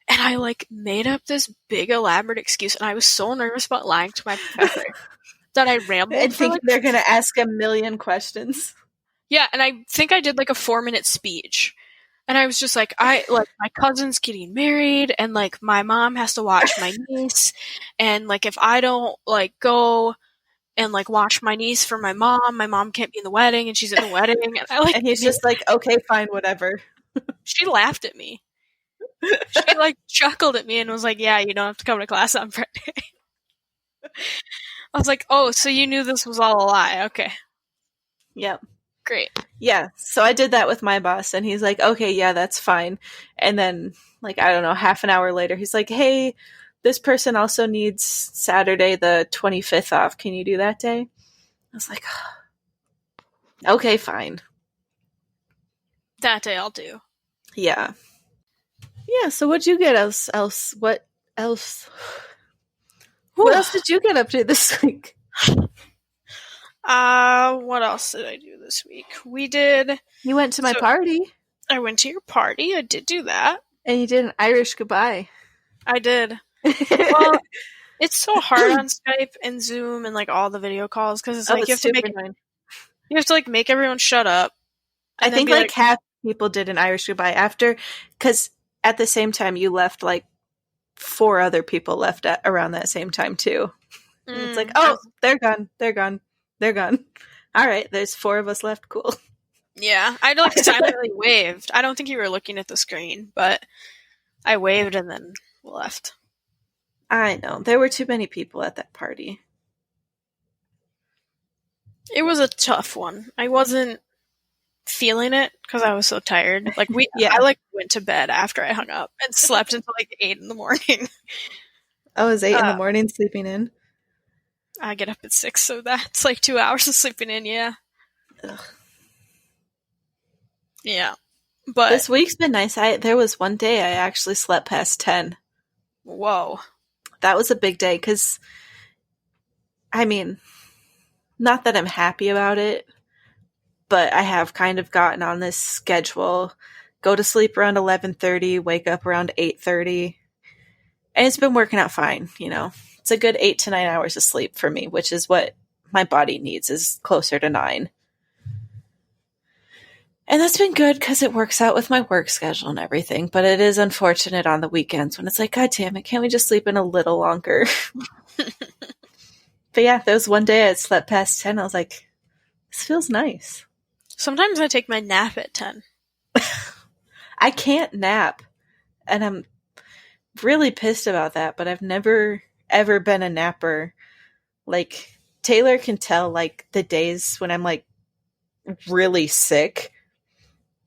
And I like made up this big elaborate excuse, and I was so nervous about lying to my professor that I rambled. I think they're going to ask a million questions. Yeah, and I think I did like a 4-minute speech. And I was just like, my cousin's getting married, and like my mom has to watch my niece, and like if I don't like go and like watch my niece for my mom can't be in the wedding, and she's at the wedding, and and he's just like, okay, fine, whatever. She laughed at me. She like chuckled at me and was like, yeah, you don't have to come to class on Friday. I was like, oh, so you knew this was all a lie. Okay. Yep. Great. Yeah, so I did that with my boss, and he's like, okay, yeah, that's fine. And then, like, I don't know, half an hour later, he's like, hey, this person also needs Saturday the 25th off. Can you do that day? I was like, okay, fine. That day I'll do. Yeah. Yeah, so what'd you get else? What else? What else did you get up to this week? What else did I do this week? You went to my party. I went to your party. I did do that. And you did an Irish goodbye. I did. Well, it's so hard on Skype and Zoom and like all the video calls because it's like you have to like make everyone shut up. I think like half people did an Irish goodbye after, because at the same time you left, like 4 other people left at around that same time too. It's like, oh, they're gone. All right, there's 4 of us left. Cool. Yeah, I like silently waved. I don't think you were looking at the screen, but I waved and then left. I know. There were too many people at that party. It was a tough one. I wasn't feeling it because I was so tired. Like I like went to bed after I hung up and slept until like 8 in the morning. I was 8 in the morning sleeping in. I get up at 6, so that's like 2 hours of sleeping in. Yeah. Ugh. Yeah, but this week's been nice. There was one day I actually slept past 10. Whoa. That was a big day because, I mean, not that I'm happy about it, but I have kind of gotten on this schedule. Go to sleep around 11:30, wake up around 8:30. And it's been working out fine, you know. It's a good 8 to 9 hours of sleep for me, which is what my body needs, is closer to 9. And that's been good because it works out with my work schedule and everything. But it is unfortunate on the weekends when it's like, God damn it, can't we just sleep in a little longer? But yeah, there was one day I slept past 10. I was like, this feels nice. Sometimes I take my nap at 10. I can't nap. And I'm really pissed about that, but I've never, ever been a napper. Like, Taylor can tell, like, the days when I'm, like, really sick.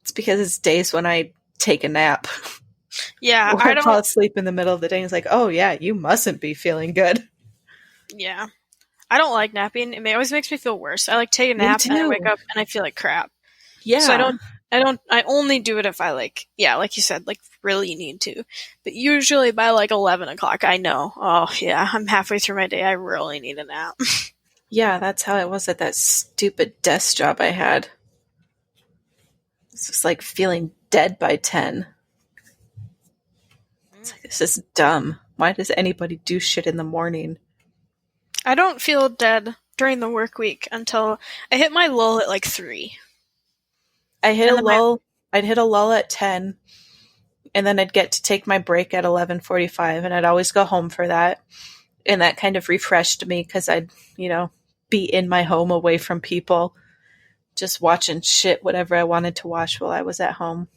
It's because it's days when I take a nap. Yeah, or I fall asleep in the middle of the day and it's like, oh yeah, you mustn't be feeling good. Yeah. I don't like napping. It always makes me feel worse. I like take a nap and I wake up and I feel like crap. Yeah. So I only do it if I like you said, like really need to. But usually by like 11 o'clock, I know, oh yeah, I'm halfway through my day. I really need a nap. Yeah, that's how it was at that stupid desk job I had. It's just like feeling dead by 10. It's like, this is dumb. Why does anybody do shit in the morning? I don't feel dead during the work week until I hit my lull at like 3. I'd hit a lull at 10, and then I'd get to take my break at 11:45, and I'd always go home for that. And that kind of refreshed me because I'd, be in my home away from people, just watching shit, whatever I wanted to watch while I was at home.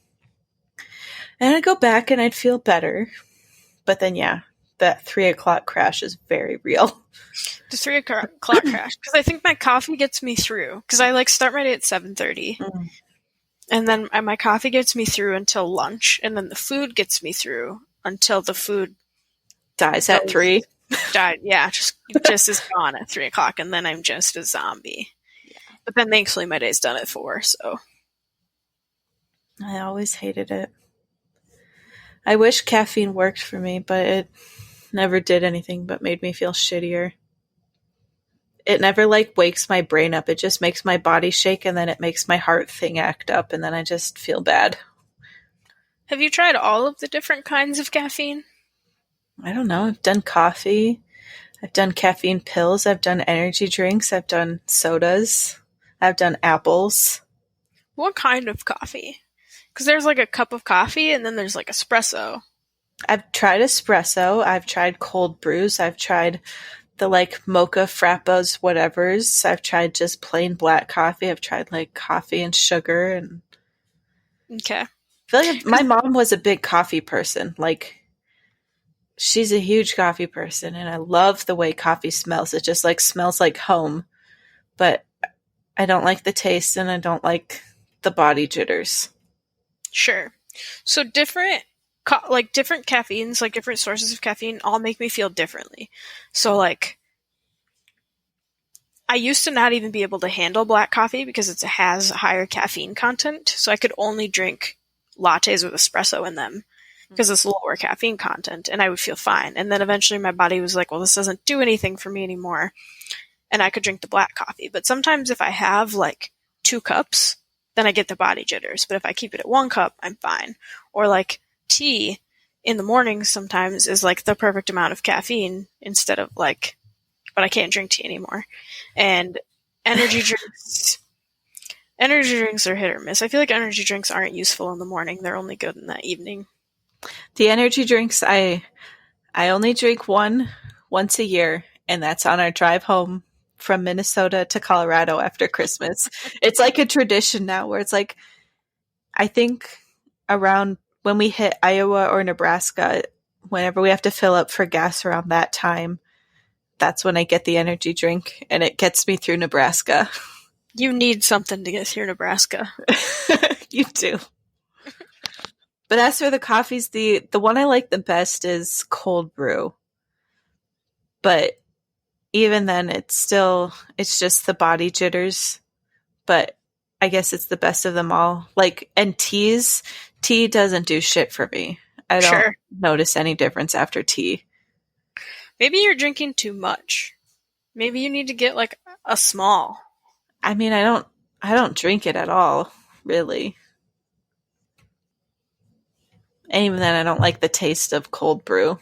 And I'd go back and I'd feel better. But then, yeah, that 3 o'clock crash is very real. The 3 o'clock crash. Because I think my coffee gets me through. Because I start my day at 7:30. Mm. And then my coffee gets me through until lunch. And then the food gets me through until the food dies at 3. Yeah, just is gone at 3 o'clock. And then I'm just a zombie. Yeah. But then thankfully my day's done at 4. So I always hated it. I wish caffeine worked for me, but it never did anything but made me feel shittier. It never, wakes my brain up. It just makes my body shake, and then it makes my heart thing act up, and then I just feel bad. Have you tried all of the different kinds of caffeine? I don't know. I've done coffee. I've done caffeine pills. I've done energy drinks. I've done sodas. I've done apples. What kind of coffee? Because there's a cup of coffee and then there's espresso. I've tried espresso. I've tried cold brews. I've tried the mocha frappos, whatevers. I've tried just plain black coffee. I've tried coffee and sugar. And okay. I feel like my mom was a big coffee person. She's a huge coffee person, and I love the way coffee smells. It just smells like home. But I don't like the taste, and I don't like the body jitters. Sure. So different caffeines, different sources of caffeine all make me feel differently. So I used to not even be able to handle black coffee because it has a higher caffeine content. So I could only drink lattes with espresso in them because it's lower caffeine content, and I would feel fine. And then eventually my body was like, well, this doesn't do anything for me anymore. And I could drink the black coffee. But sometimes if I have 2 cups, then I get the body jitters. But if I keep it at 1 cup, I'm fine. Or tea in the morning sometimes is the perfect amount of caffeine instead of but I can't drink tea anymore. And energy drinks are hit or miss. I feel like energy drinks aren't useful in the morning. They're only good in the evening. The energy drinks, I only drink one once a year, and that's on our drive home from Minnesota to Colorado after Christmas. It's a tradition now where it's I think around when we hit Iowa or Nebraska, whenever we have to fill up for gas around that time, that's when I get the energy drink, and it gets me through Nebraska. You need something to get through Nebraska. You do. But as for the coffees, the one I like the best is cold brew. But even then, it's just the body jitters. But I guess it's the best of them all. And tea doesn't do shit for me. I don't notice any difference after tea. Maybe you're drinking too much. Maybe you need to get a small. I mean, I I don't drink it at all, really. And even then, I don't like the taste of cold brew.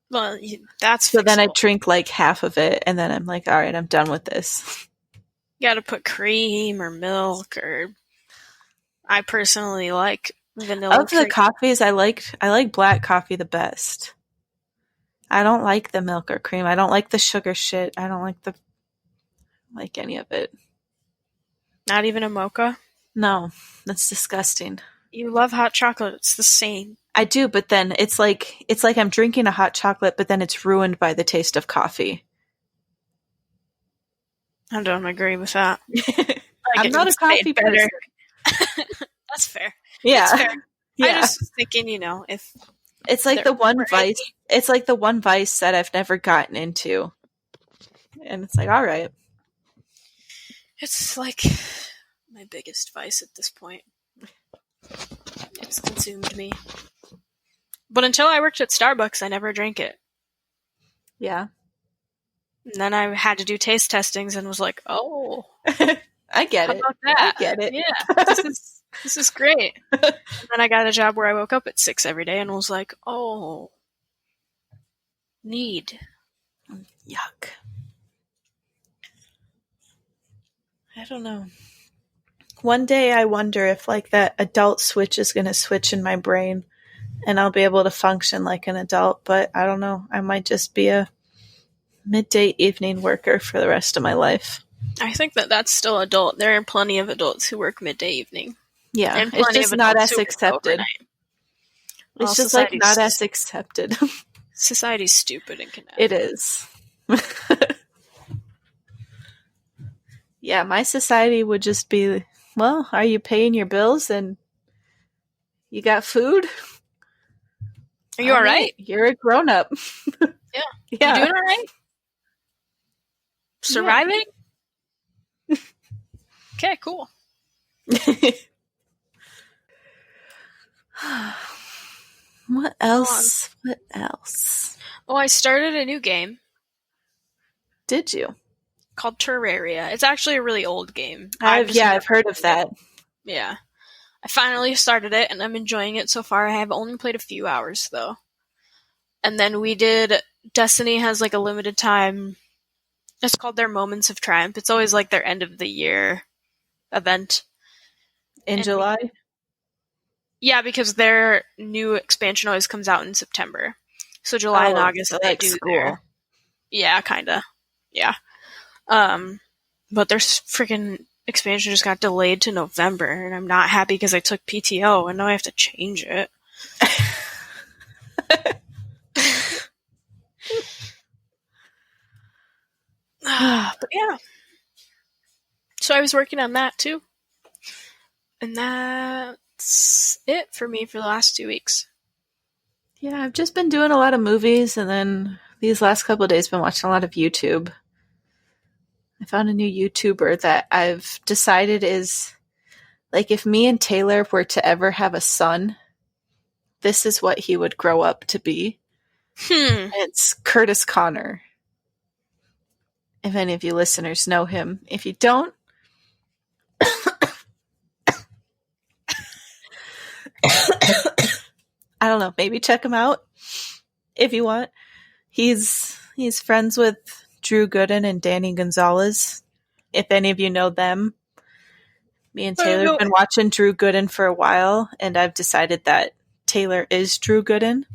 Well, that's So then I fixable. drink like half of it, and then I'm like, all right, I'm done with this. You gotta put cream or milk, or I personally like vanilla Of the cream. coffees, I like black coffee the best. I don't like the milk or cream. I don't like the sugar shit. I don't like any of it. Not even a mocha? No, that's disgusting. You love hot chocolate. It's the same. I do, but then it's like I'm drinking a hot chocolate, but then it's ruined by the taste of coffee. I don't agree with that. I'm not a coffee person. That's fair. Yeah. It's fair. Yeah. I just was thinking, if it's like the one vice. It's like the one vice that I've never gotten into. And it's like, all right. It's like my biggest vice at this point. It's consumed me. But until I worked at Starbucks, I never drank it. Yeah. And then I had to do taste testings and was like, oh. I get it. How about that? I get it. Yeah. This is great. And then I got a job where I woke up at 6 every day and was like, oh. Need. Yuck. I don't know. One day I wonder if like that adult switch is going to switch in my brain and I'll be able to function like an adult, but I don't know. I might just be a midday evening worker for the rest of my life. I think that's still adult. There are plenty of adults who work midday evening. Yeah, and it's just not as accepted. It's just like not as accepted. Society's stupid and connected. It is. Yeah, my society would just be, well, are you paying your bills and you got food? Are you all right? You're a grown-up. Yeah. Yeah. You doing all right? Surviving? Yeah. Okay, cool. What else? What else? Oh, I started a new game. Did you? Called Terraria. It's actually a really old game. I've heard of that. Yeah. I finally started it, and I'm enjoying it so far. I have only played a few hours, though. And then we did... Destiny has, like, a limited time... It's called their Moments of Triumph. It's always, like, their end-of-the-year event. In July? Yeah, because their new expansion always comes out in September. So July and August, so they like do school. Yeah, kinda. Yeah. But their freaking expansion just got delayed to November, and I'm not happy because I took PTO, and now I have to change it. But yeah. So I was working on that, too. And that's it for me for the last 2 weeks. Yeah, I've just been doing a lot of movies, and then these last couple of days been watching a lot of YouTube. I found a new YouTuber that I've decided is, like, if me and Taylor were to ever have a son, this is what he would grow up to be. It's Curtis Connor. If any of you listeners know him. If you don't, I don't know, maybe check him out if you want. He's friends with Drew Gooden and Danny Gonzalez. If any of you know them. Me and Taylor have been watching Drew Gooden for a while, and I've decided that Taylor is Drew Gooden.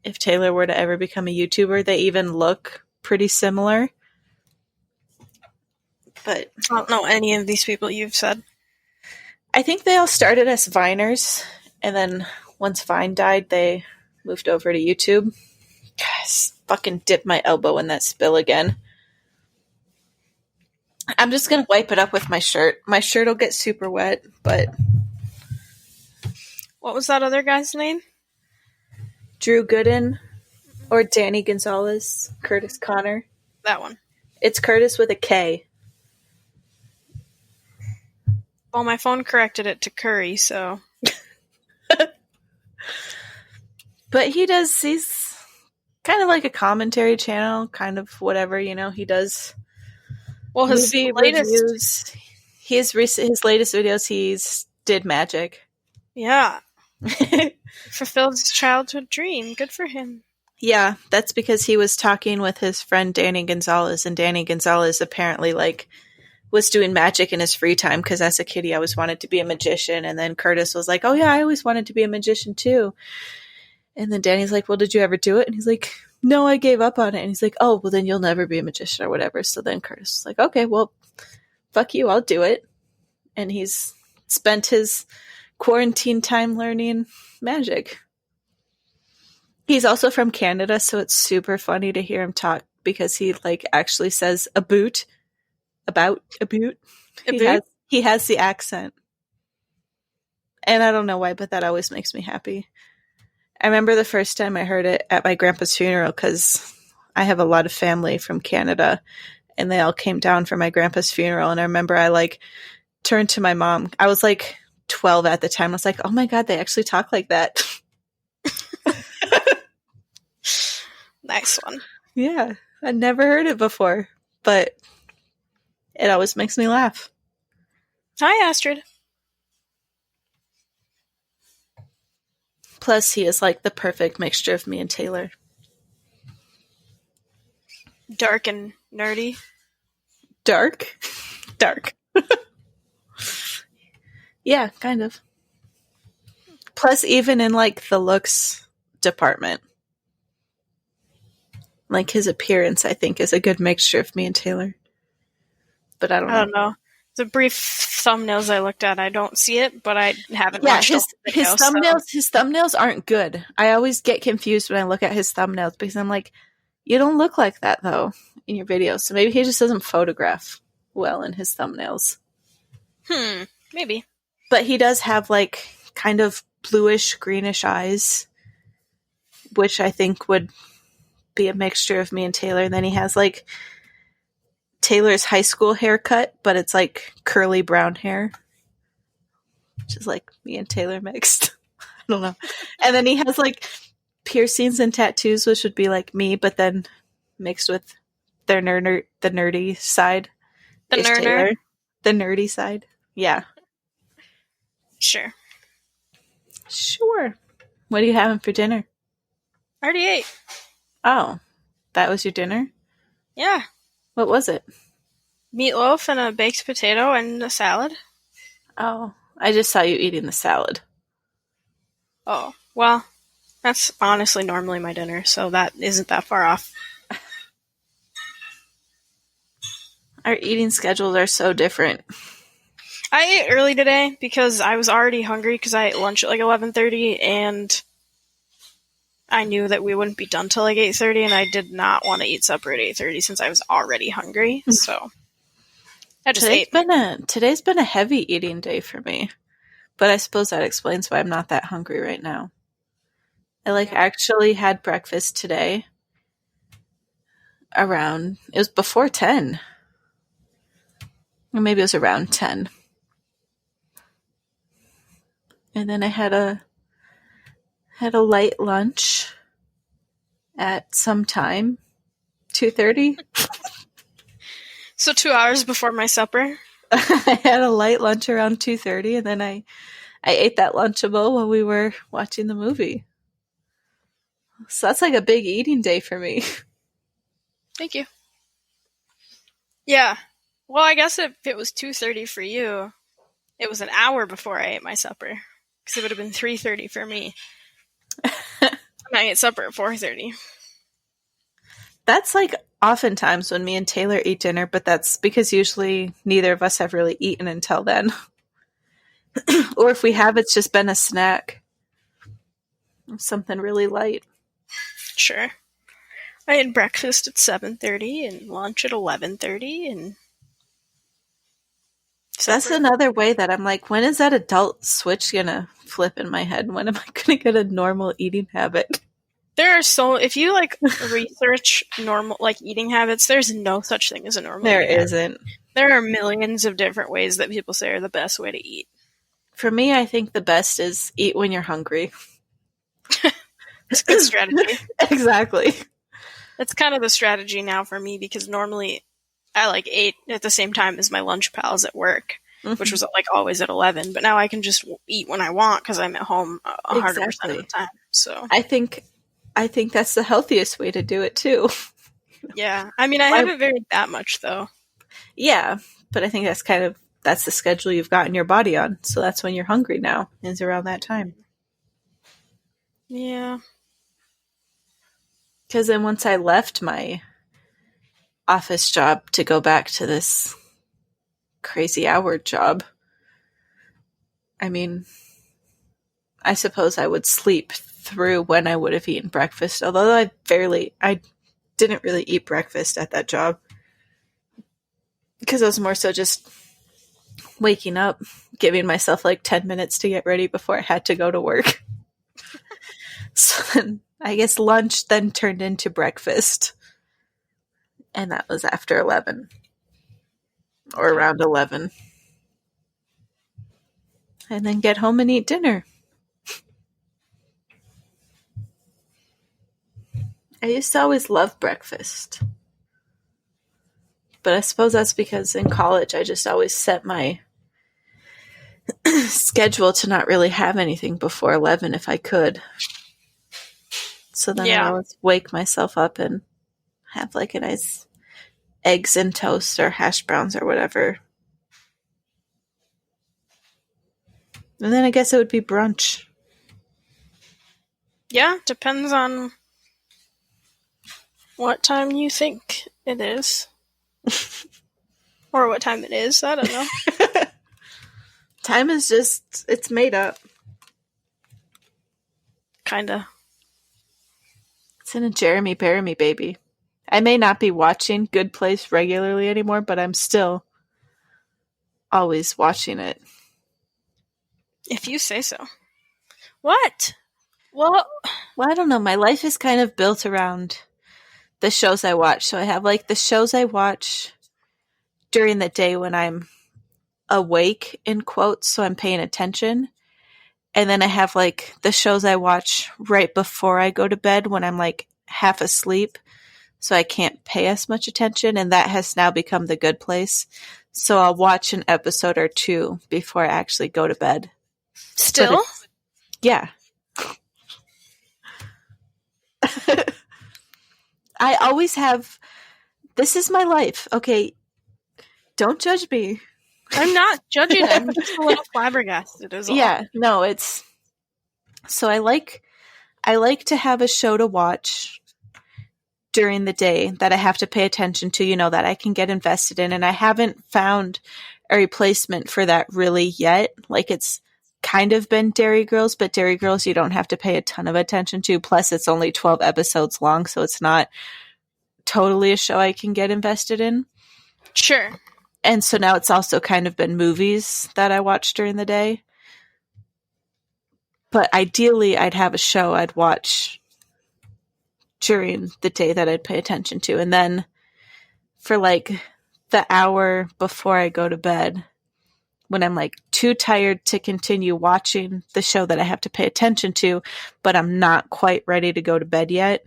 If Taylor were to ever become a YouTuber, they even look pretty similar. But I don't know any of these people you've said. I think they all started as Viners, and then once Vine died, they moved over to YouTube. Gosh, fucking dipped my elbow in that spill again. I'm just going to wipe it up with my shirt. My shirt will get super wet, but... What was that other guy's name? Drew Gooden or Danny Gonzalez, Curtis Connor. That one. It's Curtis with a K. Well, my phone corrected it to Curry, so... But he's kind of like a commentary channel, kind of whatever, he does... Well, his latest... reviews. his latest videos, he's did magic. Yeah. Fulfilled his childhood dream. Good for him. Yeah, that's because he was talking with his friend Danny Gonzalez, and Danny Gonzalez apparently was doing magic in his free time because as a kid he always wanted to be a magician, and then Curtis was like, oh yeah, I always wanted to be a magician too. And then Danny's like, well, did you ever do it? And he's like, no, I gave up on it. And he's like, oh, well then you'll never be a magician or whatever. So then Curtis was like, okay, well, fuck you, I'll do it. And he's spent his quarantine time learning magic. He's also from Canada, so it's super funny to hear him talk because he actually says about a boot. He has the accent. And I don't know why, but that always makes me happy. I remember the first time I heard it at my grandpa's funeral because I have a lot of family from Canada and they all came down for my grandpa's funeral. And I remember I turned to my mom. I was 12 at the time. I was like, oh my God, they actually talk like that. Nice one. Yeah, I'd never heard it before, but it always makes me laugh. Hi, Astrid. Plus, he is the perfect mixture of me and Taylor. Dark and nerdy. Dark? Dark. Yeah, kind of. Plus, even in the looks department, his appearance, I think, is a good mixture of me and Taylor. But I don't know. The brief thumbnails I looked at, I don't see it, but I haven't watched his thumbnails. His thumbnails aren't good. I always get confused when I look at his thumbnails because I'm like, you don't look like that though in your videos. So maybe he just doesn't photograph well in his thumbnails. Maybe. But he does have kind of bluish greenish eyes, which I think would be a mixture of me and Taylor. And then he has Taylor's high school haircut, but it's curly brown hair, which is me and Taylor mixed. I don't know. And then he has piercings and tattoos, which would be me, but then mixed with the nerdy side. The nerder. The nerdy side. Yeah. Sure. What are you having for dinner? I already ate. Oh, that was your dinner? Yeah. What was it? Meatloaf and a baked potato and a salad. Oh, I just saw you eating the salad. Oh, well, that's honestly normally my dinner, so that isn't that far off. Our eating schedules are so different. I ate early today because I was already hungry because I ate lunch at 11:30 and I knew that we wouldn't be done till 8:30 and I did not want to eat supper at 8:30 since I was already hungry, so I just ate. Today's been a heavy eating day for me, but I suppose that explains why I'm not that hungry right now. I actually had breakfast today it was before 10. Or maybe it was around 10. And then I had a light lunch at some time, 2:30. So 2 hours before my supper? I had a light lunch around 2:30, and then I ate that Lunchable while we were watching the movie. So that's a big eating day for me. Thank you. Yeah. Well, I guess if it was 2:30 for you, it was an hour before I ate my supper. Because it would have been 3:30 for me. And I ate supper at 4:30. That's oftentimes when me and Taylor eat dinner, but that's because usually neither of us have really eaten until then. Or if we have, it's just been a snack. Something really light. Sure. I had breakfast at 7:30 and lunch at 11:30 and that's another way that I'm when is that adult switch gonna flip in my head? When am I gonna get a normal eating habit? There are if you research normal eating habits, there's no such thing as a normal There eating isn't. Habit. There are millions of different ways that people say are the best way to eat. For me, I think the best is eat when you're hungry. It's a good strategy. Exactly. That's kind of the strategy now for me because normally I ate at the same time as my lunch pals at work. which was like always at 11. But now I can just eat when I want because I'm at home 100% of the time. So I think that's the healthiest way to do it too. Yeah. I mean, I haven't varied that much though. Yeah, but I think that's the schedule you've gotten your body on. So that's when you're hungry now, is around that time. Yeah. Because then once I left my office job to go back to this crazy hour job, I mean, I suppose I would sleep through when I would have eaten breakfast, although I didn't really eat breakfast at that job. Because I was more so just waking up, giving myself like 10 minutes to get ready before I had to go to work. So then I guess lunch then turned into breakfast. And that was after 11. Or around 11. And then get home and eat dinner. I used to always love breakfast. But I suppose that's because in college I just always set my schedule to not really have anything before 11 if I could. So then I always wake myself up and have like a nice eggs and toast or hash browns or whatever. And then I guess it would be brunch. Yeah, depends on what time you think it is. Or what time it is, I don't know. Time is just, it's made up. Kinda. It's in a Jeremy Bearimy baby. I may not be watching Good Place regularly anymore, but I'm still always watching it. If you say so. What? Well, I don't know. My life is kind of built around the shows I watch. So I have like the shows I watch during the day when I'm awake, in quotes, so I'm paying attention. And then I have like the shows I watch right before I go to bed when I'm like half asleep, so I can't pay as much attention. And that has now become The Good Place. So I'll watch an episode or two before I actually go to bed. Still? Yeah. I always have. This is my life. Okay. Don't judge me. I'm not judging. I'm just a little flabbergasted is all. Yeah. No, it's. So I like to have a show to watch during the day that I have to pay attention to, that I can get invested in. And I haven't found a replacement for that really yet. Like it's kind of been Dairy Girls, but Dairy Girls you don't have to pay a ton of attention to. Plus it's only 12 episodes long, so it's not totally a show I can get invested in. Sure. And so now it's also kind of been movies that I watch during the day. But ideally I'd have a show I'd watch during the day that I'd pay attention to. And then for like the hour before I go to bed, when I'm like too tired to continue watching the show that I have to pay attention to, but I'm not quite ready to go to bed yet,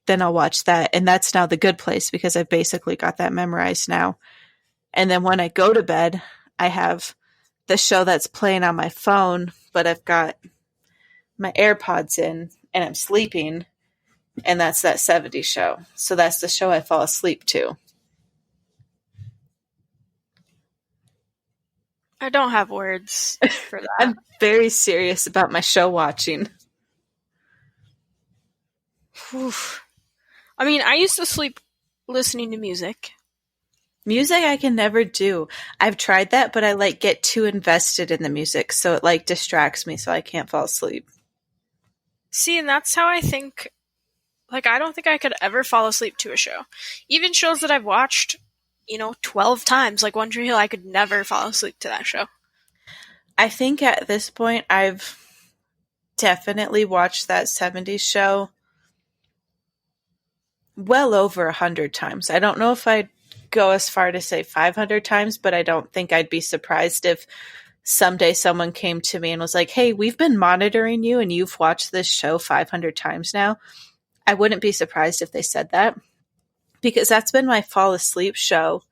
then I'll watch that. And that's now The Good Place because I've basically got that memorized now. And then when I go to bed, I have the show that's playing on my phone, but I've got my AirPods in and I'm sleeping. And that's that 70s show. So that's the show I fall asleep to. I don't have words for that. I'm very serious about my show watching. Oof. I mean, I used to sleep listening to music. Music I can never do. I've tried that, but I like get too invested in the music, so it like distracts me so I can't fall asleep. See, and that's how I think, like, I don't think I could ever fall asleep to a show. Even shows that I've watched, 12 times, like One Tree Hill, I could never fall asleep to that show. I think at this point I've definitely watched that 70s show well over 100 times. I don't know if I'd go as far to say 500 times, but I don't think I'd be surprised if someday someone came to me and was like, hey, we've been monitoring you and you've watched this show 500 times now. I wouldn't be surprised if they said that because that's been my fall asleep show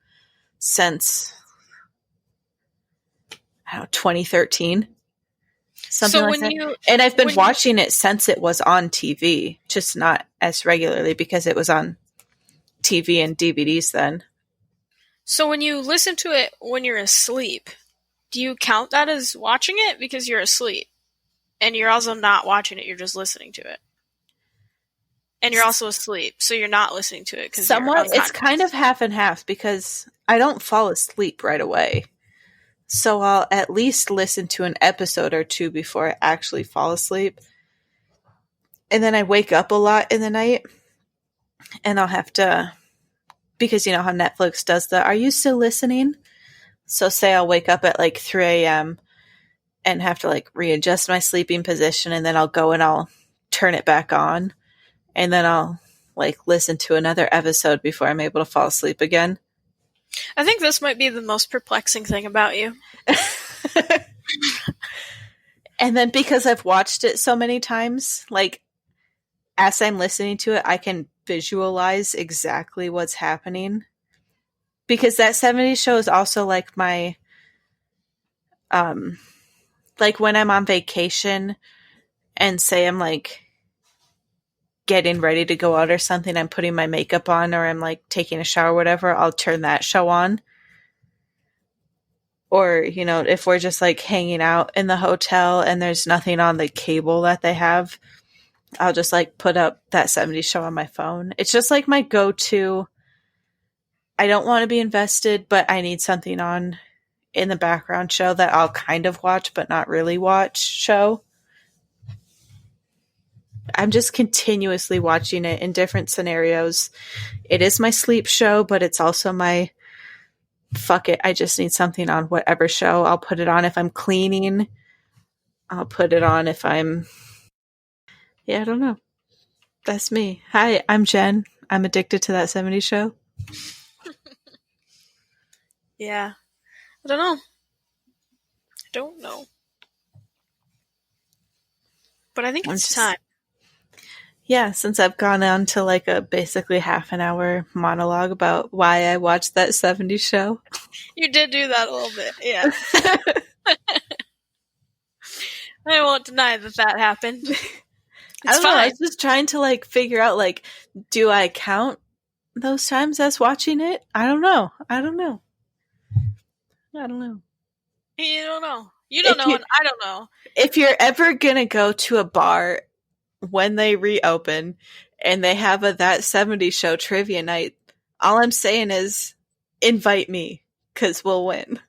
since don't know, 2013. Something So like when that. you And I've been when watching it since it was on TV, just not as regularly because it was on TV and DVDs then. so when you listen to it when you're asleep, do you count that as watching it because you're asleep? And you're also not watching it, you're just listening to it. And you're also asleep, so you're not listening to it because you're Somewhat, unconscious. it's kind of half and half because I don't fall asleep right away. So I'll at least listen to an episode or two before I actually fall asleep. And then I wake up a lot in the night and I'll have to, because you know how Netflix does the, are you still listening? So say I'll wake up at like 3 a.m. and have to like readjust my sleeping position, and then I'll go and I'll turn it back on, and then I'll like listen to another episode before I'm able to fall asleep again. I think this might be the most perplexing thing about you. And then because I've watched it so many times, like as I'm listening to it, I can visualize exactly what's happening. Because that 70s show is also like my like when I'm on vacation and say I'm like getting ready to go out or something, I'm putting my makeup on or I'm like taking a shower or whatever, I'll turn that show on. Or, you know, if we're just like hanging out in the hotel and there's nothing on the cable that they have, I'll just like put up that 70s show on my phone. It's just like my go-to. I don't want to be invested, but I need something on in the background show that I'll kind of watch but not really watch show. I'm just continuously watching it in different scenarios. It is my sleep show, but it's also my fuck it, I just need something on whatever show. I'll put it on if I'm cleaning. I'll put it on if I'm... Yeah, I don't know. That's me. Hi, I'm Jen. I'm addicted to that 70s show. Yeah. I don't know. I don't know. But I think it's time. Yeah, since I've gone on to like a basically half an hour monologue about why I watched that 70s show. You did do that a little bit, yeah. I won't deny that happened. I don't know, I was just trying to like figure out like, do I count those times as watching it? I don't know. You don't know. You don't know, and I don't know. If you're ever gonna go to a bar when they reopen and they have a That 70s Show trivia night, all I'm saying is invite me, because we'll win.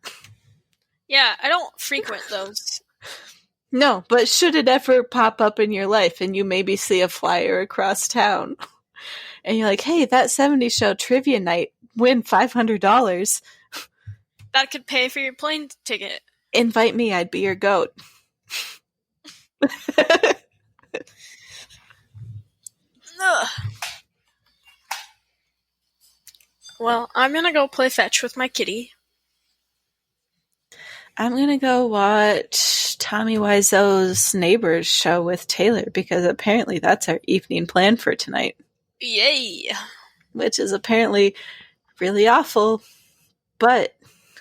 Yeah, I don't frequent those. No, but should it ever pop up in your life and you maybe see a flyer across town and you're like, hey, That 70s Show trivia night, win $500. That could pay for your plane ticket. Invite me, I'd be your goat. Ugh. Well, I'm gonna go play fetch with my kitty. I'm gonna go watch Tommy Wiseau's Neighbors show with Taylor because apparently that's our evening plan for tonight. Yay! Which is apparently really awful, but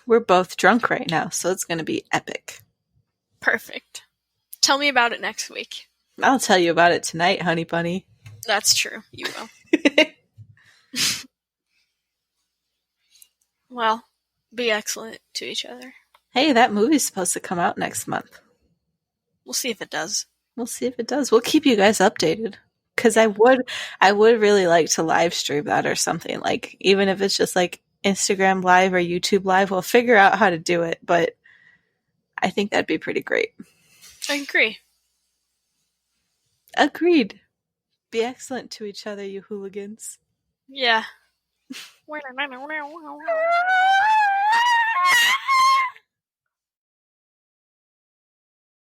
we're both drunk right now, so it's gonna be epic. Perfect. Tell me about it next week. I'll tell you about it tonight, honey bunny. That's true. You will. Well, be excellent to each other. Hey, that movie's supposed to come out next month. We'll see if it does. We'll see if it does. We'll keep you guys updated. Because I would really like to live stream that or something. Like, even if it's just like Instagram Live or YouTube Live, we'll figure out how to do it. But I think that'd be pretty great. I agree. Agreed. Be excellent to each other, you hooligans. Yeah.